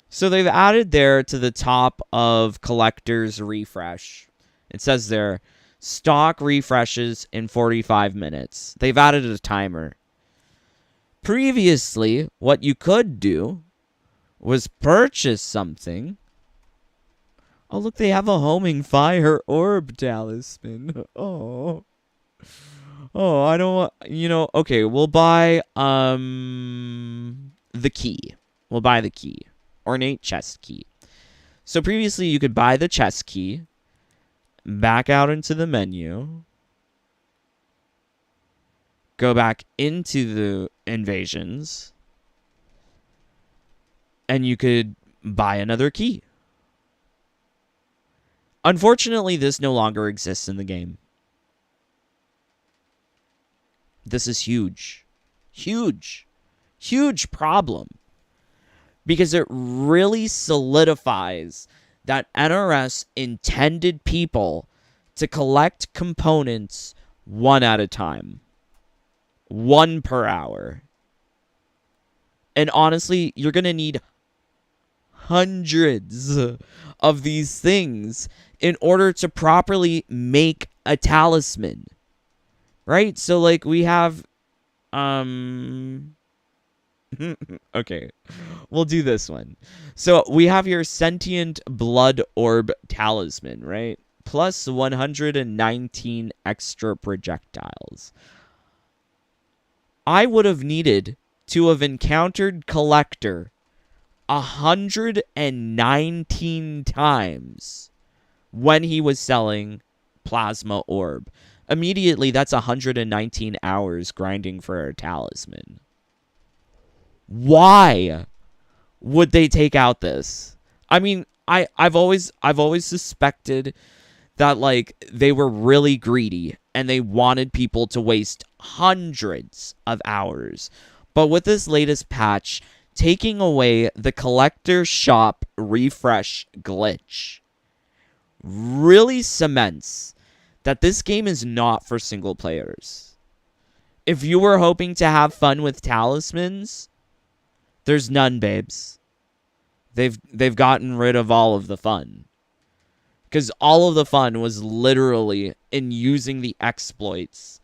So they've added there to the top of Collector's Refresh. It says there, stock refreshes in 45 minutes. They've added a timer. Previously, what you could do was purchase something. Oh, look, they have a homing fire orb talisman. Oh, I don't want, okay, we'll buy, the key. We'll buy the key. Ornate chest key. So previously, you could buy the chest key, back out into the menu, go back into the invasions, and you could buy another key. Unfortunately, this no longer exists in the game. This is huge. Huge. Huge problem. Because it really solidifies that NRS intended people to collect components one at a time. One per hour. And honestly, you're going to need hundreds of these things in order to properly make a talisman. Right? So, like, we have... okay, we'll do this one. So we have your Sentient Blood Orb Talisman, right? Plus 119 extra projectiles. I would have needed to have encountered Collector 119 times when he was selling Plasma Orb. Immediately, that's 119 hours grinding for a talisman. Why would they take out this? I mean, I've always suspected that, like, they were really greedy and they wanted people to waste hundreds of hours. But with this latest patch, taking away the Collector Shop refresh glitch really cements that this game is not for single players. If you were hoping to have fun with talismans, there's none, babes. They've gotten rid of all of the fun. Because all of the fun was literally in using the exploits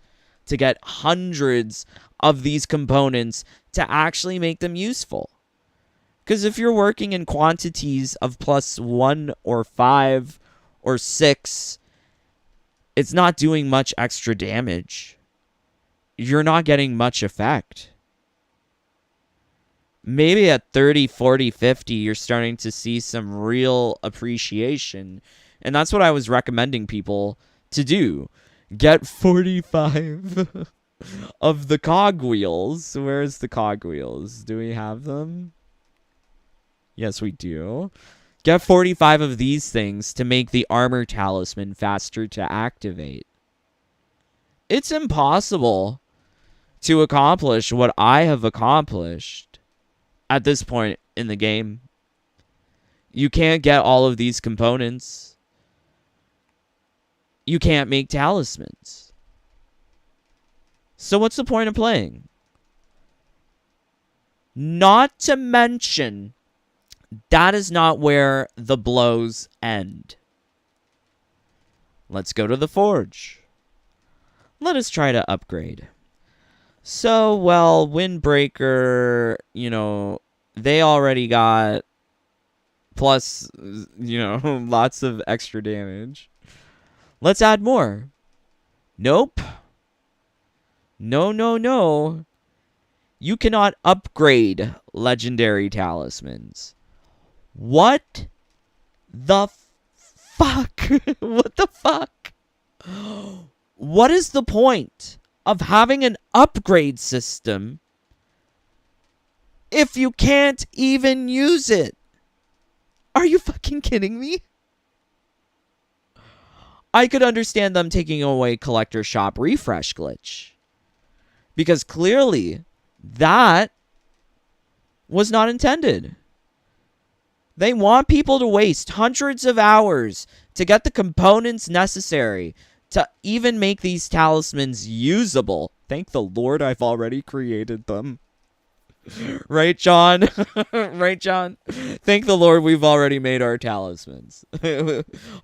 to get hundreds of these components to actually make them useful. Because if you're working in quantities of +1 or 5 or 6, it's not doing much extra damage. You're not getting much effect. Maybe at 30, 40, 50, you're starting to see some real appreciation. And that's what I was recommending people to do. Get 45 of the cogwheels. Where's the cogwheels? Do we have them? Yes, we do. Get 45 of these things to make the armor talisman faster to activate. It's impossible to accomplish what I have accomplished at this point in the game. You can't get all of these components. You can't make talismans. So what's the point of playing? Not to mention, that is not where the blows end. Let's go to the forge. Let us try to upgrade. So, well, Windbreaker, you know, they already got plus, you know, lots of extra damage. Let's add more. Nope. No, no, no. You cannot upgrade legendary talismans. What the fuck? What the fuck? What is the point of having an upgrade system if you can't even use it? Are you fucking kidding me? I could understand them taking away collector shop refresh glitch, because clearly that was not intended. They want people to waste hundreds of hours to get the components necessary to even make these talismans usable. Thank the Lord I've already created them. Right, John? Right, John? Thank the Lord we've already made our talismans.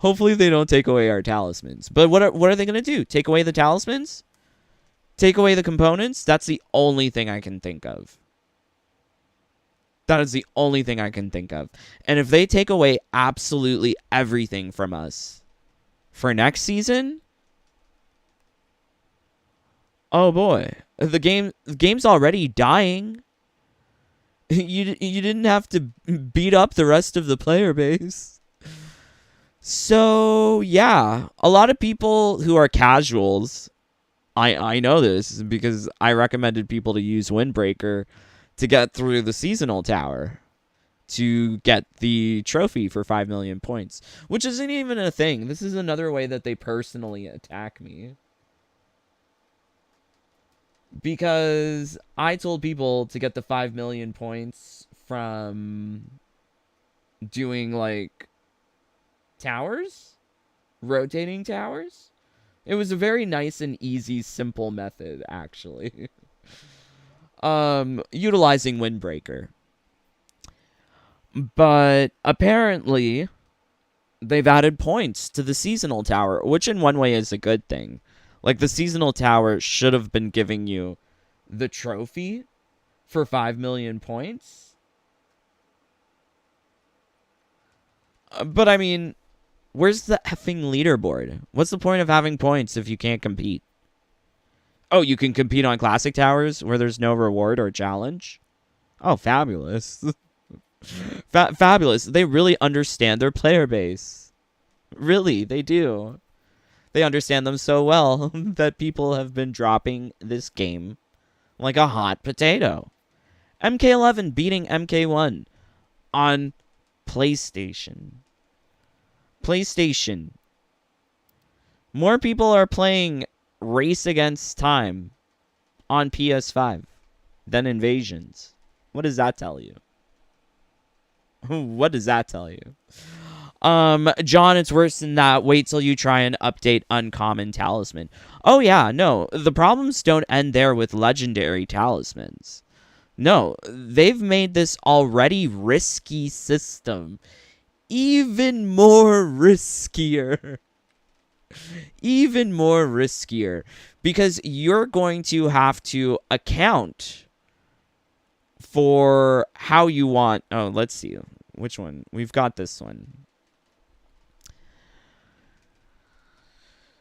Hopefully they don't take away our talismans. But what are they going to do? Take away the talismans? Take away the components? That's the only thing I can think of. That is the only thing I can think of. And if they take away absolutely everything from us for next season, oh boy, the game's already dying. You didn't have to beat up the rest of the player base. So yeah, a lot of people who are casuals, I know this because I recommended people to use Windbreaker to get through the seasonal tower to get the trophy for 5 million points, which isn't even a thing. This is another way that they personally attack me. Because I told people to get the 5 million points from doing, like, towers? Rotating towers? It was a very nice and easy, simple method, actually. Utilizing Windbreaker. But apparently, they've added points to the seasonal tower, which in one way is a good thing. Like, the seasonal tower should have been giving you the trophy for 5 million points. But, I mean, where's the effing leaderboard? What's the point of having points if you can't compete? Oh, you can compete on classic towers where there's no reward or challenge? Oh, fabulous. Fabulous. They really understand their player base. Really, they do. They understand them so well that people have been dropping this game like a hot potato. MK11 beating MK1 on PlayStation. PlayStation. More people are playing Race Against Time on PS5 than Invasions. What does that tell you? What does that tell you? John, it's worse than that. Wait till you try and update Uncommon Talisman. Oh, yeah, no. The problems don't end there with Legendary Talismans. No, they've made this already risky system even more riskier. Even more riskier. Because you're going to have to account for how you want... Oh, let's see. Which one? We've got this one.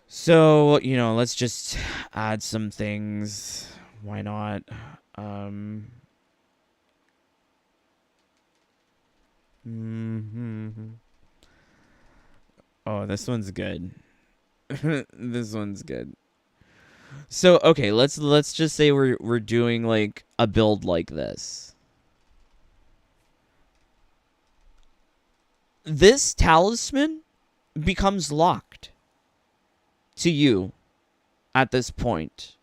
So, you know, let's just add some things. Why not? Oh, this one's good. This one's good. So, okay, let's just say we're doing like a build like this. This talisman becomes locked to you at this point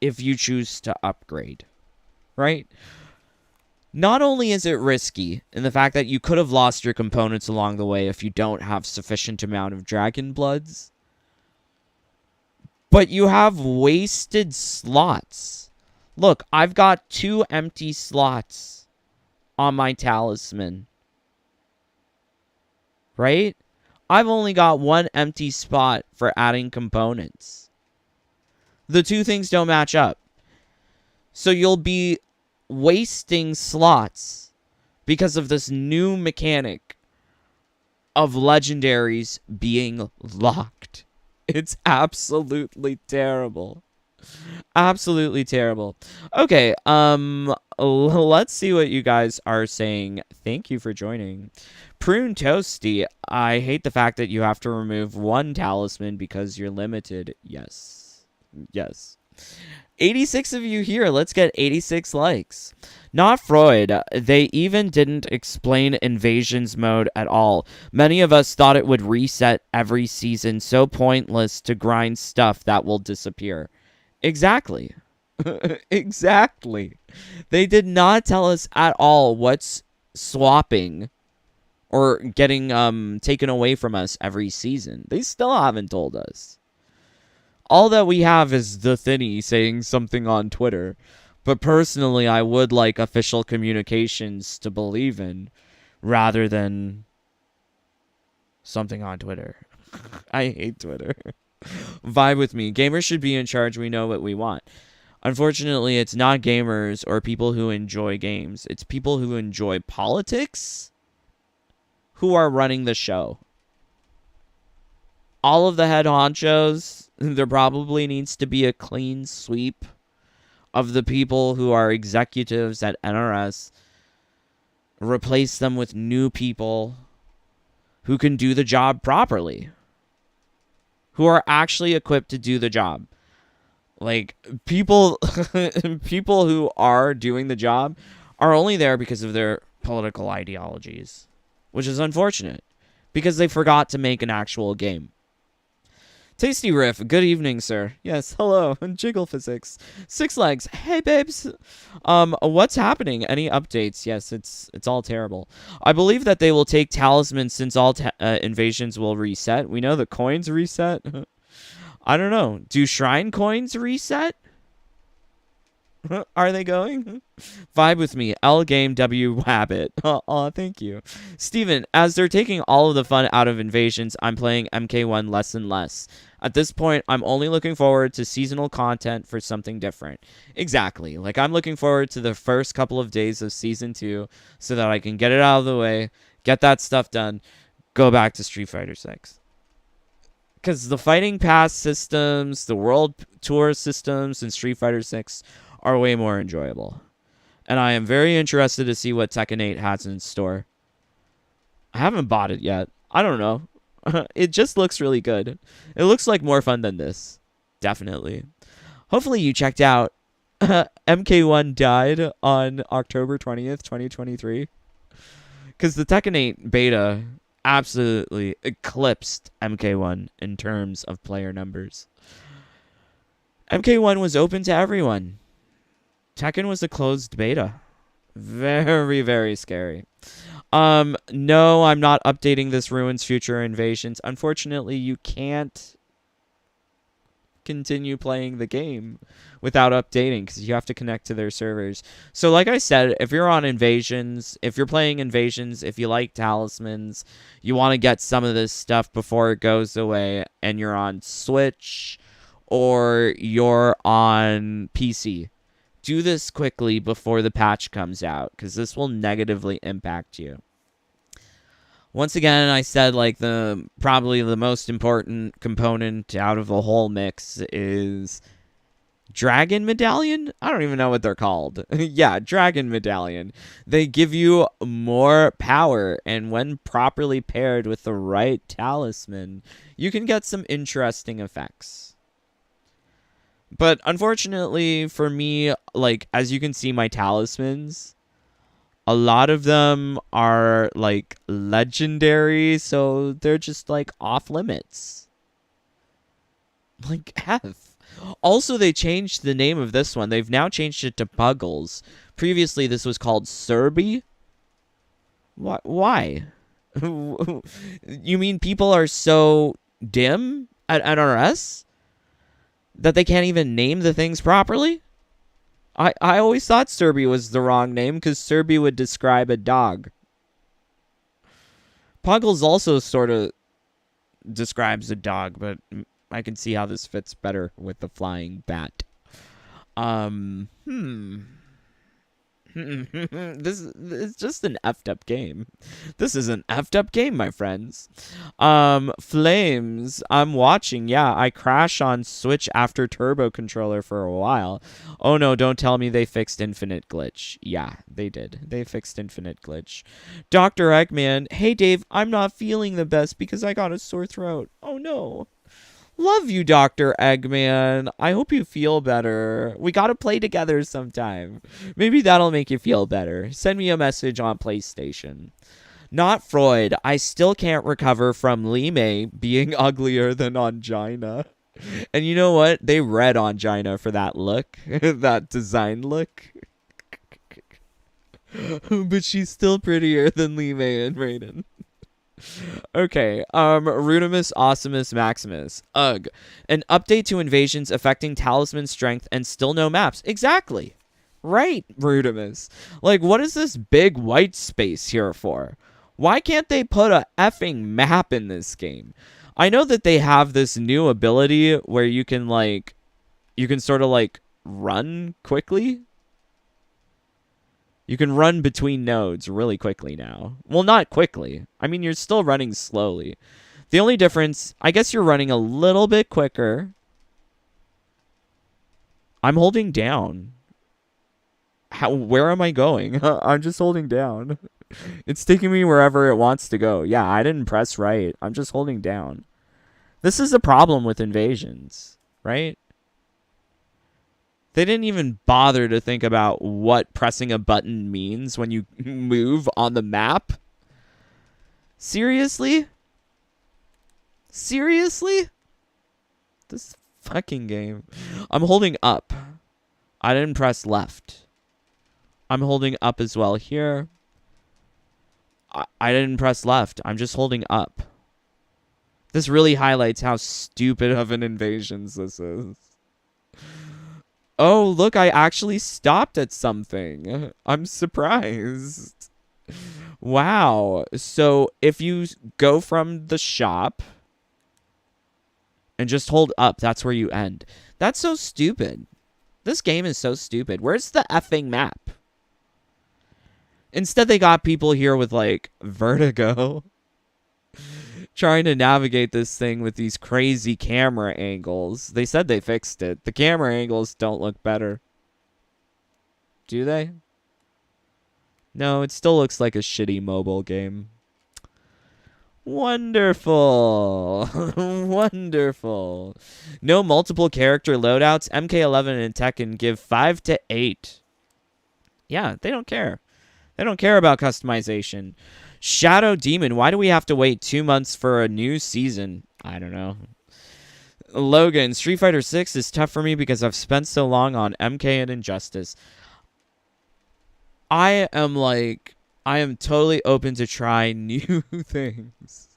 if you choose to upgrade, right? Not only is it risky in the fact that you could have lost your components along the way if you don't have sufficient amount of dragon bloods, but you have wasted slots. Look, I've got 2 empty slots on my talisman, right? I've only got 1 empty spot for adding components. The 2 things don't match up. So you'll be wasting slots because of this new mechanic of legendaries being locked. It's absolutely terrible. Absolutely terrible. Okay, let's see what you guys are saying. Thank you for joining. Prune Toasty, I hate the fact that you have to remove 1 talisman because you're limited. Yes. Yes. 86 of you here. Let's get 86 likes. Not Freud. They even didn't explain invasions mode at all. Many of us thought it would reset every season. So pointless to grind stuff that will disappear. Exactly. Exactly. They did not tell us at all what's swapping or getting taken away from us every season. They still haven't told us. All that we have is the Thinny saying something on Twitter. But personally, I would like official communications to believe in rather than something on Twitter. I hate Twitter. Vibe with me. Gamers should be in charge. We know what we want. Unfortunately, it's not gamers or people who enjoy games. It's people who enjoy politics who are running the show. All of the head honchos, there probably needs to be a clean sweep of the people who are executives at NRS. Replace them with new people who can do the job properly. Who are actually equipped to do the job. Like, people people who are doing the job are only there because of their political ideologies. Which is unfortunate. Because they forgot to make an actual game. Tasty Riff, good evening, sir. Yes, hello, Jiggle Physics. 6 legs, hey babes. What's happening? Any updates? Yes, it's all terrible. I believe that they will take talismans since all invasions will reset. We know the coins reset. I don't know. Do shrine coins reset? Are they going? Vibe with me. L game W Wabbit. Aw, thank you. Steven, as they're taking all of the fun out of invasions, I'm playing MK1 less and less. At this point, I'm only looking forward to seasonal content for something different. Exactly. Like, I'm looking forward to the first couple of days of Season 2 so that I can get it out of the way, get that stuff done, go back to Street Fighter 6. Because the Fighting Pass systems, the World Tour systems in Street Fighter 6 are way more enjoyable. And I am very interested to see what Tekken 8 has in store. I haven't bought it yet. I don't know. It just looks really good. It looks like more fun than this. Definitely. Hopefully you checked out MK1 died on October 20th, 2023. Because the Tekken 8 beta absolutely eclipsed MK1 in terms of player numbers. MK1 was open to everyone. Tekken was a closed beta. Very, very scary. No, I'm not updating this ruins future invasions. Unfortunately, you can't continue playing the game without updating because you have to connect to their servers. So like I said, if you're on invasions, if you're playing invasions, if you like talismans, you want to get some of this stuff before it goes away, and you're on Switch or you're on PC, do this quickly before the patch comes out, because this will negatively impact you. Once again, I said, like, probably the most important component out of the whole mix is Dragon Medallion? I don't even know what they're called. Yeah, Dragon Medallion. They give you more power, and when properly paired with the right talisman, you can get some interesting effects. But unfortunately for me, like, as you can see, my talismans, a lot of them are, like, legendary, so they're just, like, off limits. Like, F. Also, they changed the name of this one. They've now changed it to Puggles. Previously, this was called Serby. Why? You mean people are so dim at NRS that they can't even name the things properly? I always thought Serby was the wrong name because Serby would describe a dog. Puggles also sort of describes a dog, but I can see how this fits better with the flying bat. This is just an effed up game. This is an effed up game, my friends. Flames, I'm watching. Yeah, I crash on Switch after Turbo Controller for a while. Oh no, don't tell me they fixed Infinite Glitch. Yeah, they did. They fixed Infinite Glitch. Dr. Eggman, hey Dave, I'm not feeling the best because I got a sore throat. Oh no. Love you, Dr. Eggman. I hope you feel better. We gotta play together sometime. Maybe that'll make you feel better. Send me a message on PlayStation. Not Freud. I still can't recover from Lime being uglier than Angina. And you know what? They read Angina for that look. That design look. But she's still prettier than Lime and Raiden. Okay, Rudimus Awesomus Maximus. Ugh. An update to invasions affecting talisman strength and still no maps. Exactly. Right, Rudimus. Like, what is this big white space here for? Why can't they put a effing map in this game? I know that they have this new ability where you can, like, sort of, like, run quickly. You can run between nodes really quickly now. Well, not quickly. I mean, you're still running slowly. The only difference, I guess you're running a little bit quicker. I'm holding down. Where am I going? I'm just holding down. It's taking me wherever it wants to go. Yeah, I didn't press right. I'm just holding down. This is a problem with invasions, right? They didn't even bother to think about what pressing a button means when you move on the map. Seriously? Seriously? This fucking game. I'm holding up. I didn't press left. I'm holding up as well here. I didn't press left. I'm just holding up. This really highlights how stupid of an invasions this is. Oh, look, I actually stopped at something. I'm surprised. Wow. So if you go from the shop and just hold up, that's where you end. That's so stupid. This game is so stupid. Where's the effing map? Instead, they got people here with, like, vertigo. Trying to navigate this thing with these crazy camera angles. They said they fixed it. The camera angles don't look better. Do they? No, it still looks like a shitty mobile game. Wonderful. Wonderful. No multiple character loadouts. MK11 and Tekken give 5 to 8. Yeah, they don't care. They don't care about customization. Shadow Demon, why do we have to wait 2 months for a new season? I don't know. Logan, Street Fighter 6 is tough for me because I've spent so long on MK and Injustice. I am totally open to try new things.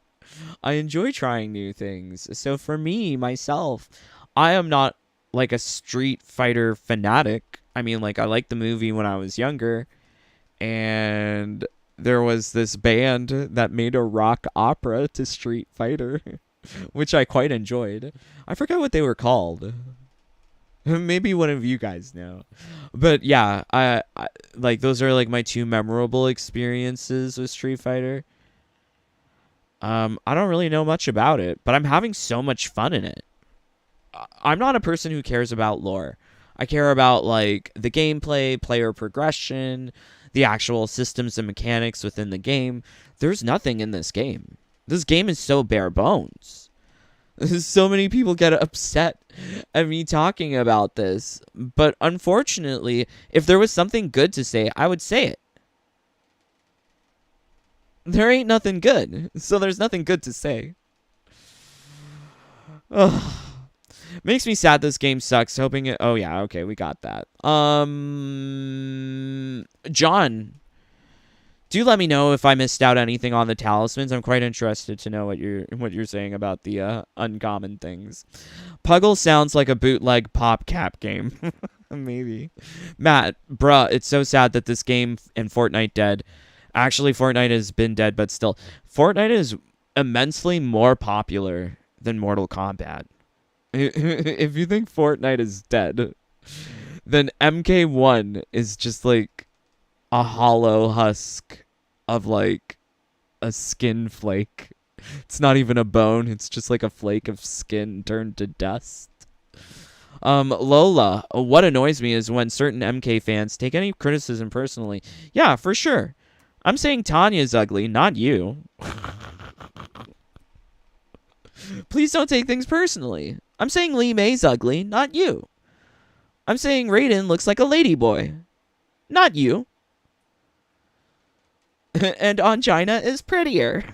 I enjoy trying new things. So for me, myself, I am not like a Street Fighter fanatic. I mean, like, I liked the movie when I was younger. And there was this band that made a rock opera to Street Fighter, which I quite enjoyed. I forgot what they were called. Maybe one of you guys know. But yeah, I like, those are like my two memorable experiences with Street Fighter. I don't really know much about it, but I'm having so much fun in it. I'm not a person who cares about lore. I care about, like, the gameplay, player progression, the actual systems and mechanics within the game. There's nothing in this game. This game is so bare bones. So many people get upset at me talking about this. But unfortunately, if there was something good to say, I would say it. There ain't nothing good. So there's nothing good to say. Ugh. Makes me sad this game sucks. Hoping it... Oh, yeah. Okay, we got that. John, do let me know if I missed out anything on the talismans. I'm quite interested to know what you're saying about the uncommon things. Puggle sounds like a bootleg PopCap game. Maybe. Matt, bruh, it's so sad that this game and Fortnite dead. Actually, Fortnite has been dead, but still. Fortnite is immensely more popular than Mortal Kombat. If you think Fortnite is dead, then MK1 is just like a hollow husk of like a skin flake. It's not even a bone. It's just like a flake of skin turned to dust. Lola, what annoys me is when certain MK fans take any criticism personally. Yeah, for sure. I'm saying Tanya's ugly, not you. Please don't take things personally. I'm saying Lee May's ugly, not you. I'm saying Raiden looks like a ladyboy, not you. And China is prettier.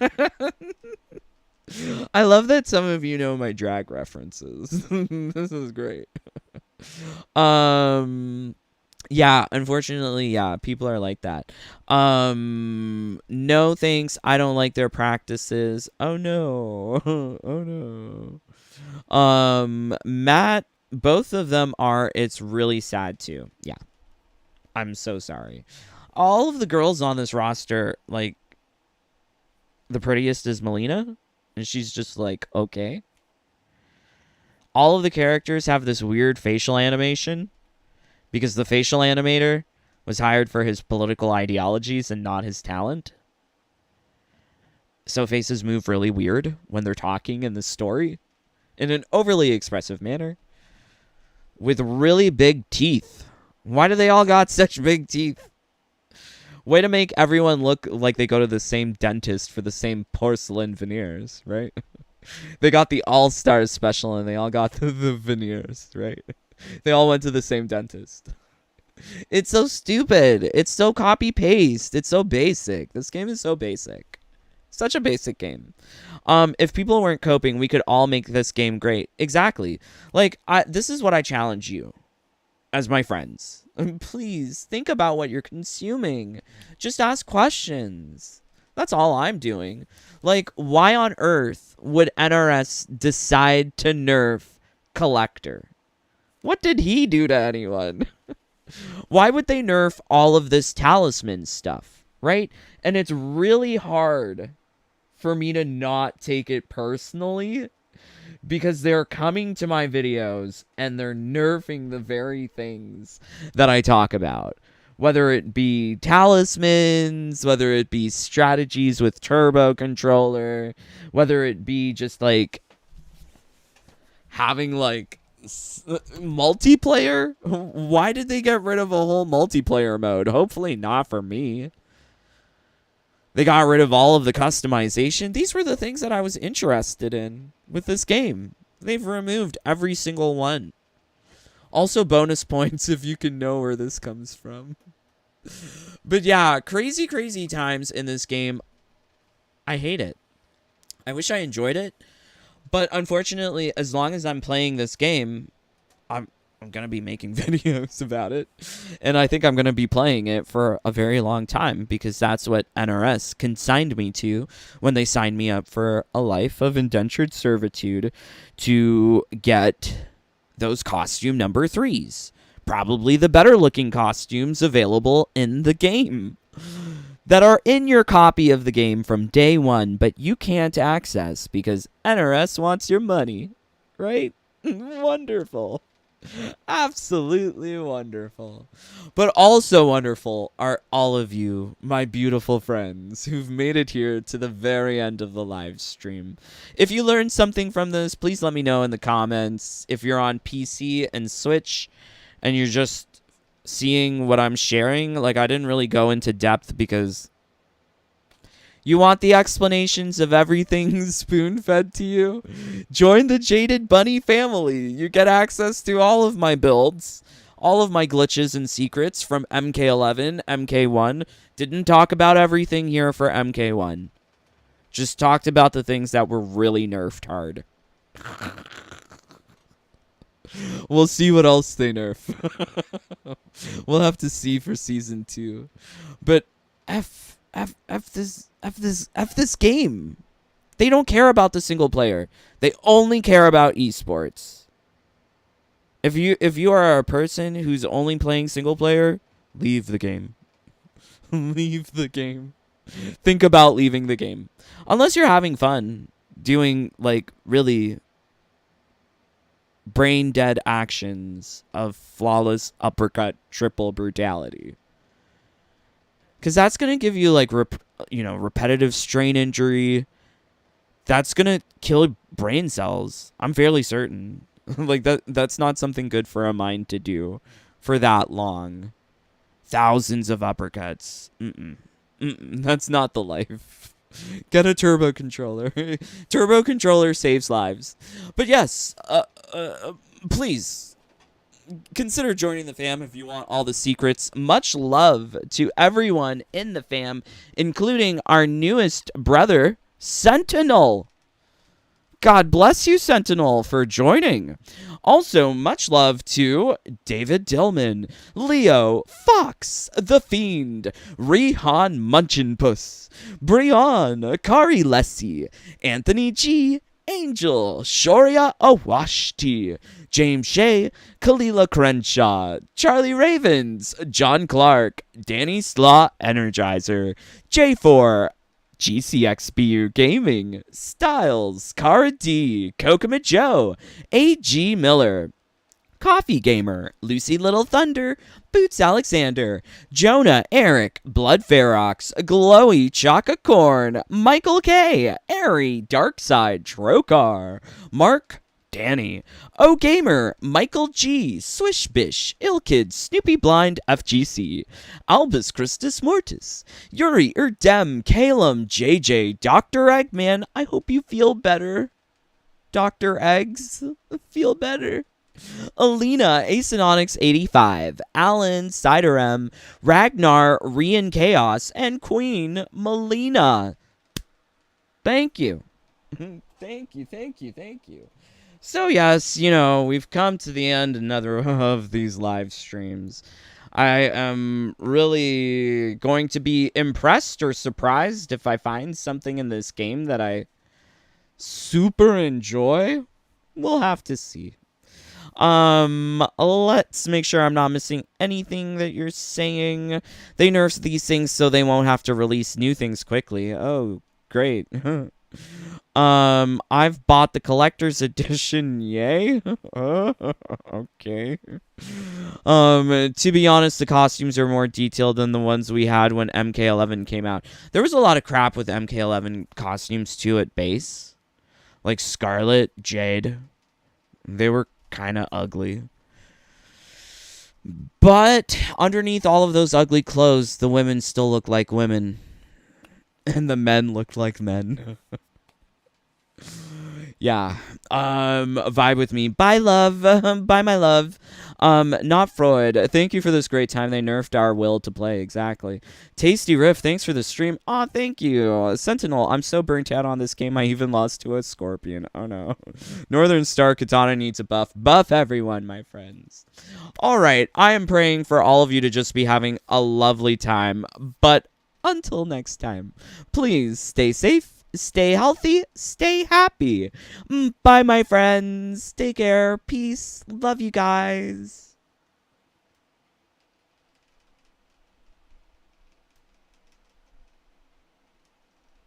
I love that some of you know my drag references. This is great. Yeah, unfortunately, yeah, people are like that. No thanks. I don't like their practices. Oh no. Oh no. Matt, both of them are. It's really sad too. Yeah. I'm so sorry. All of the girls on this roster, like, the prettiest is Melina, and she's just like, okay. All of the characters have this weird facial animation because the facial animator was hired for his political ideologies and not his talent. So faces move really weird when they're talking in the story in an overly expressive manner with really big teeth. Why do they all got such big teeth? Way to make everyone look like they go to the same dentist for the same porcelain veneers, right? They got the All-Stars special and they all got the veneers, right? They all went to the same dentist. It's so stupid. It's so copy-paste. It's so basic. This game is so basic. Such a basic game. If people weren't coping, we could all make this game great. Exactly. Like, this is what I challenge you as my friends. Please, think about what you're consuming. Just ask questions. That's all I'm doing. Like, why on earth would NRS decide to nerf Collector? What did he do to anyone? Why would they nerf all of this talisman stuff, right? And it's really hard for me to not take it personally because they're coming to my videos and they're nerfing the very things that I talk about. Whether it be talismans, whether it be strategies with turbo controller, whether it be just like having like multiplayer. Why did they get rid of a whole multiplayer mode? Hopefully not for me. They got rid of all of the customization. These were the things that I was interested in with this game. They've removed every single one. Also bonus points if you can know where this comes from. But yeah, crazy, crazy times in this game. I hate it. I wish I enjoyed it. But unfortunately, as long as I'm playing this game, I'm going to be making videos about it. And I think I'm going to be playing it for a very long time because that's what NRS consigned me to when they signed me up for a life of indentured servitude to get those costume number 3s. Probably the better looking costumes available in the game that are in your copy of the game from day one, but you can't access because NRS wants your money, right? Wonderful. Absolutely wonderful. But also wonderful are all of you, my beautiful friends, who've made it here to the very end of the live stream. If you learned something from this, please let me know in the comments. If you're on PC and Switch and you're just seeing what I'm sharing, like I didn't really go into depth because you want the explanations of everything spoon-fed to you? Join the Jaded Bunny family. You get access to all of my builds, all of my glitches and secrets from MK11, MK1. Didn't talk about everything here for MK1. Just talked about the things that were really nerfed hard. We'll see what else they nerf. We'll have to see for season 2. But F this game. They don't care about the single player. They only care about esports. If you are a person who's only playing single player, leave the game. Leave the game. Think about leaving the game. Unless you're having fun doing like really brain dead actions of flawless uppercut triple brutality. Cuz that's going to give you like repetitive strain injury. That's going to kill brain cells. I'm fairly certain. Like that's not something good for a mind to do for that long. Thousands of uppercuts. That's not the life. Get a turbo controller. Turbo controller saves lives. But yes, please consider joining the fam if you want all the secrets. Much love to everyone in the fam, including our newest brother, Sentinel. God bless you, Sentinel, for joining. Also, much love to David Dillman, Leo, Fox, The Fiend, Rehan Munchinpuss, Brian, Kari Lessie, Anthony G, Angel, Shoria Awashti, James Shea, Kalila Crenshaw, Charlie Ravens, John Clark, Danny Slaw Energizer, J4, GCXBU Gaming, Styles, Cara D, Kokomo Joe, A.G. Miller, Coffee Gamer, Lucy Little Thunder, Boots Alexander, Jonah, Eric, Blood Ferox, Glowy Chaka Corn, Michael K, Airy, Darkside, Trokar, Mark, Danny, O Gamer, Michael G, Swishbish, Ilkid, Snoopy Blind, FGC, Albus Christus Mortis, Yuri, Erdem, Calum, JJ, Dr. Eggman. I hope you feel better. Dr. Eggs, feel better. Alina, Acenonyx85, Alan, Ciderem, Ragnar, Rian Chaos, and Queen Melina. Thank you. Thank you. So yes, we've come to the end another of these live streams. I am really going to be impressed or surprised if I find something in this game that I super enjoy. We'll have to see. Let's make sure I'm not missing anything that you're saying. They nerfed these things so they won't have to release new things quickly. Oh, great. I've bought the collector's edition, yay? Okay. To be honest, the costumes are more detailed than the ones we had when MK11 came out. There was a lot of crap with MK11 costumes too at base. Like Scarlet, Jade. They were kind of ugly. But underneath all of those ugly clothes, the women still look like women. And the men looked like men. Yeah. Vibe with me. Bye, love. Bye, my love. Not Freud. Thank you for this great time. They nerfed our will to play. Exactly. Tasty Riff. Thanks for the stream. Aw, thank you. Sentinel. I'm so burnt out on this game. I even lost to a scorpion. Oh, no. Northern Star Katana needs a buff. Buff everyone, my friends. All right. I am praying for all of you to just be having a lovely time. But until next time, please stay safe. Stay healthy, stay happy. Bye, my friends. Take care. Peace. Love you guys.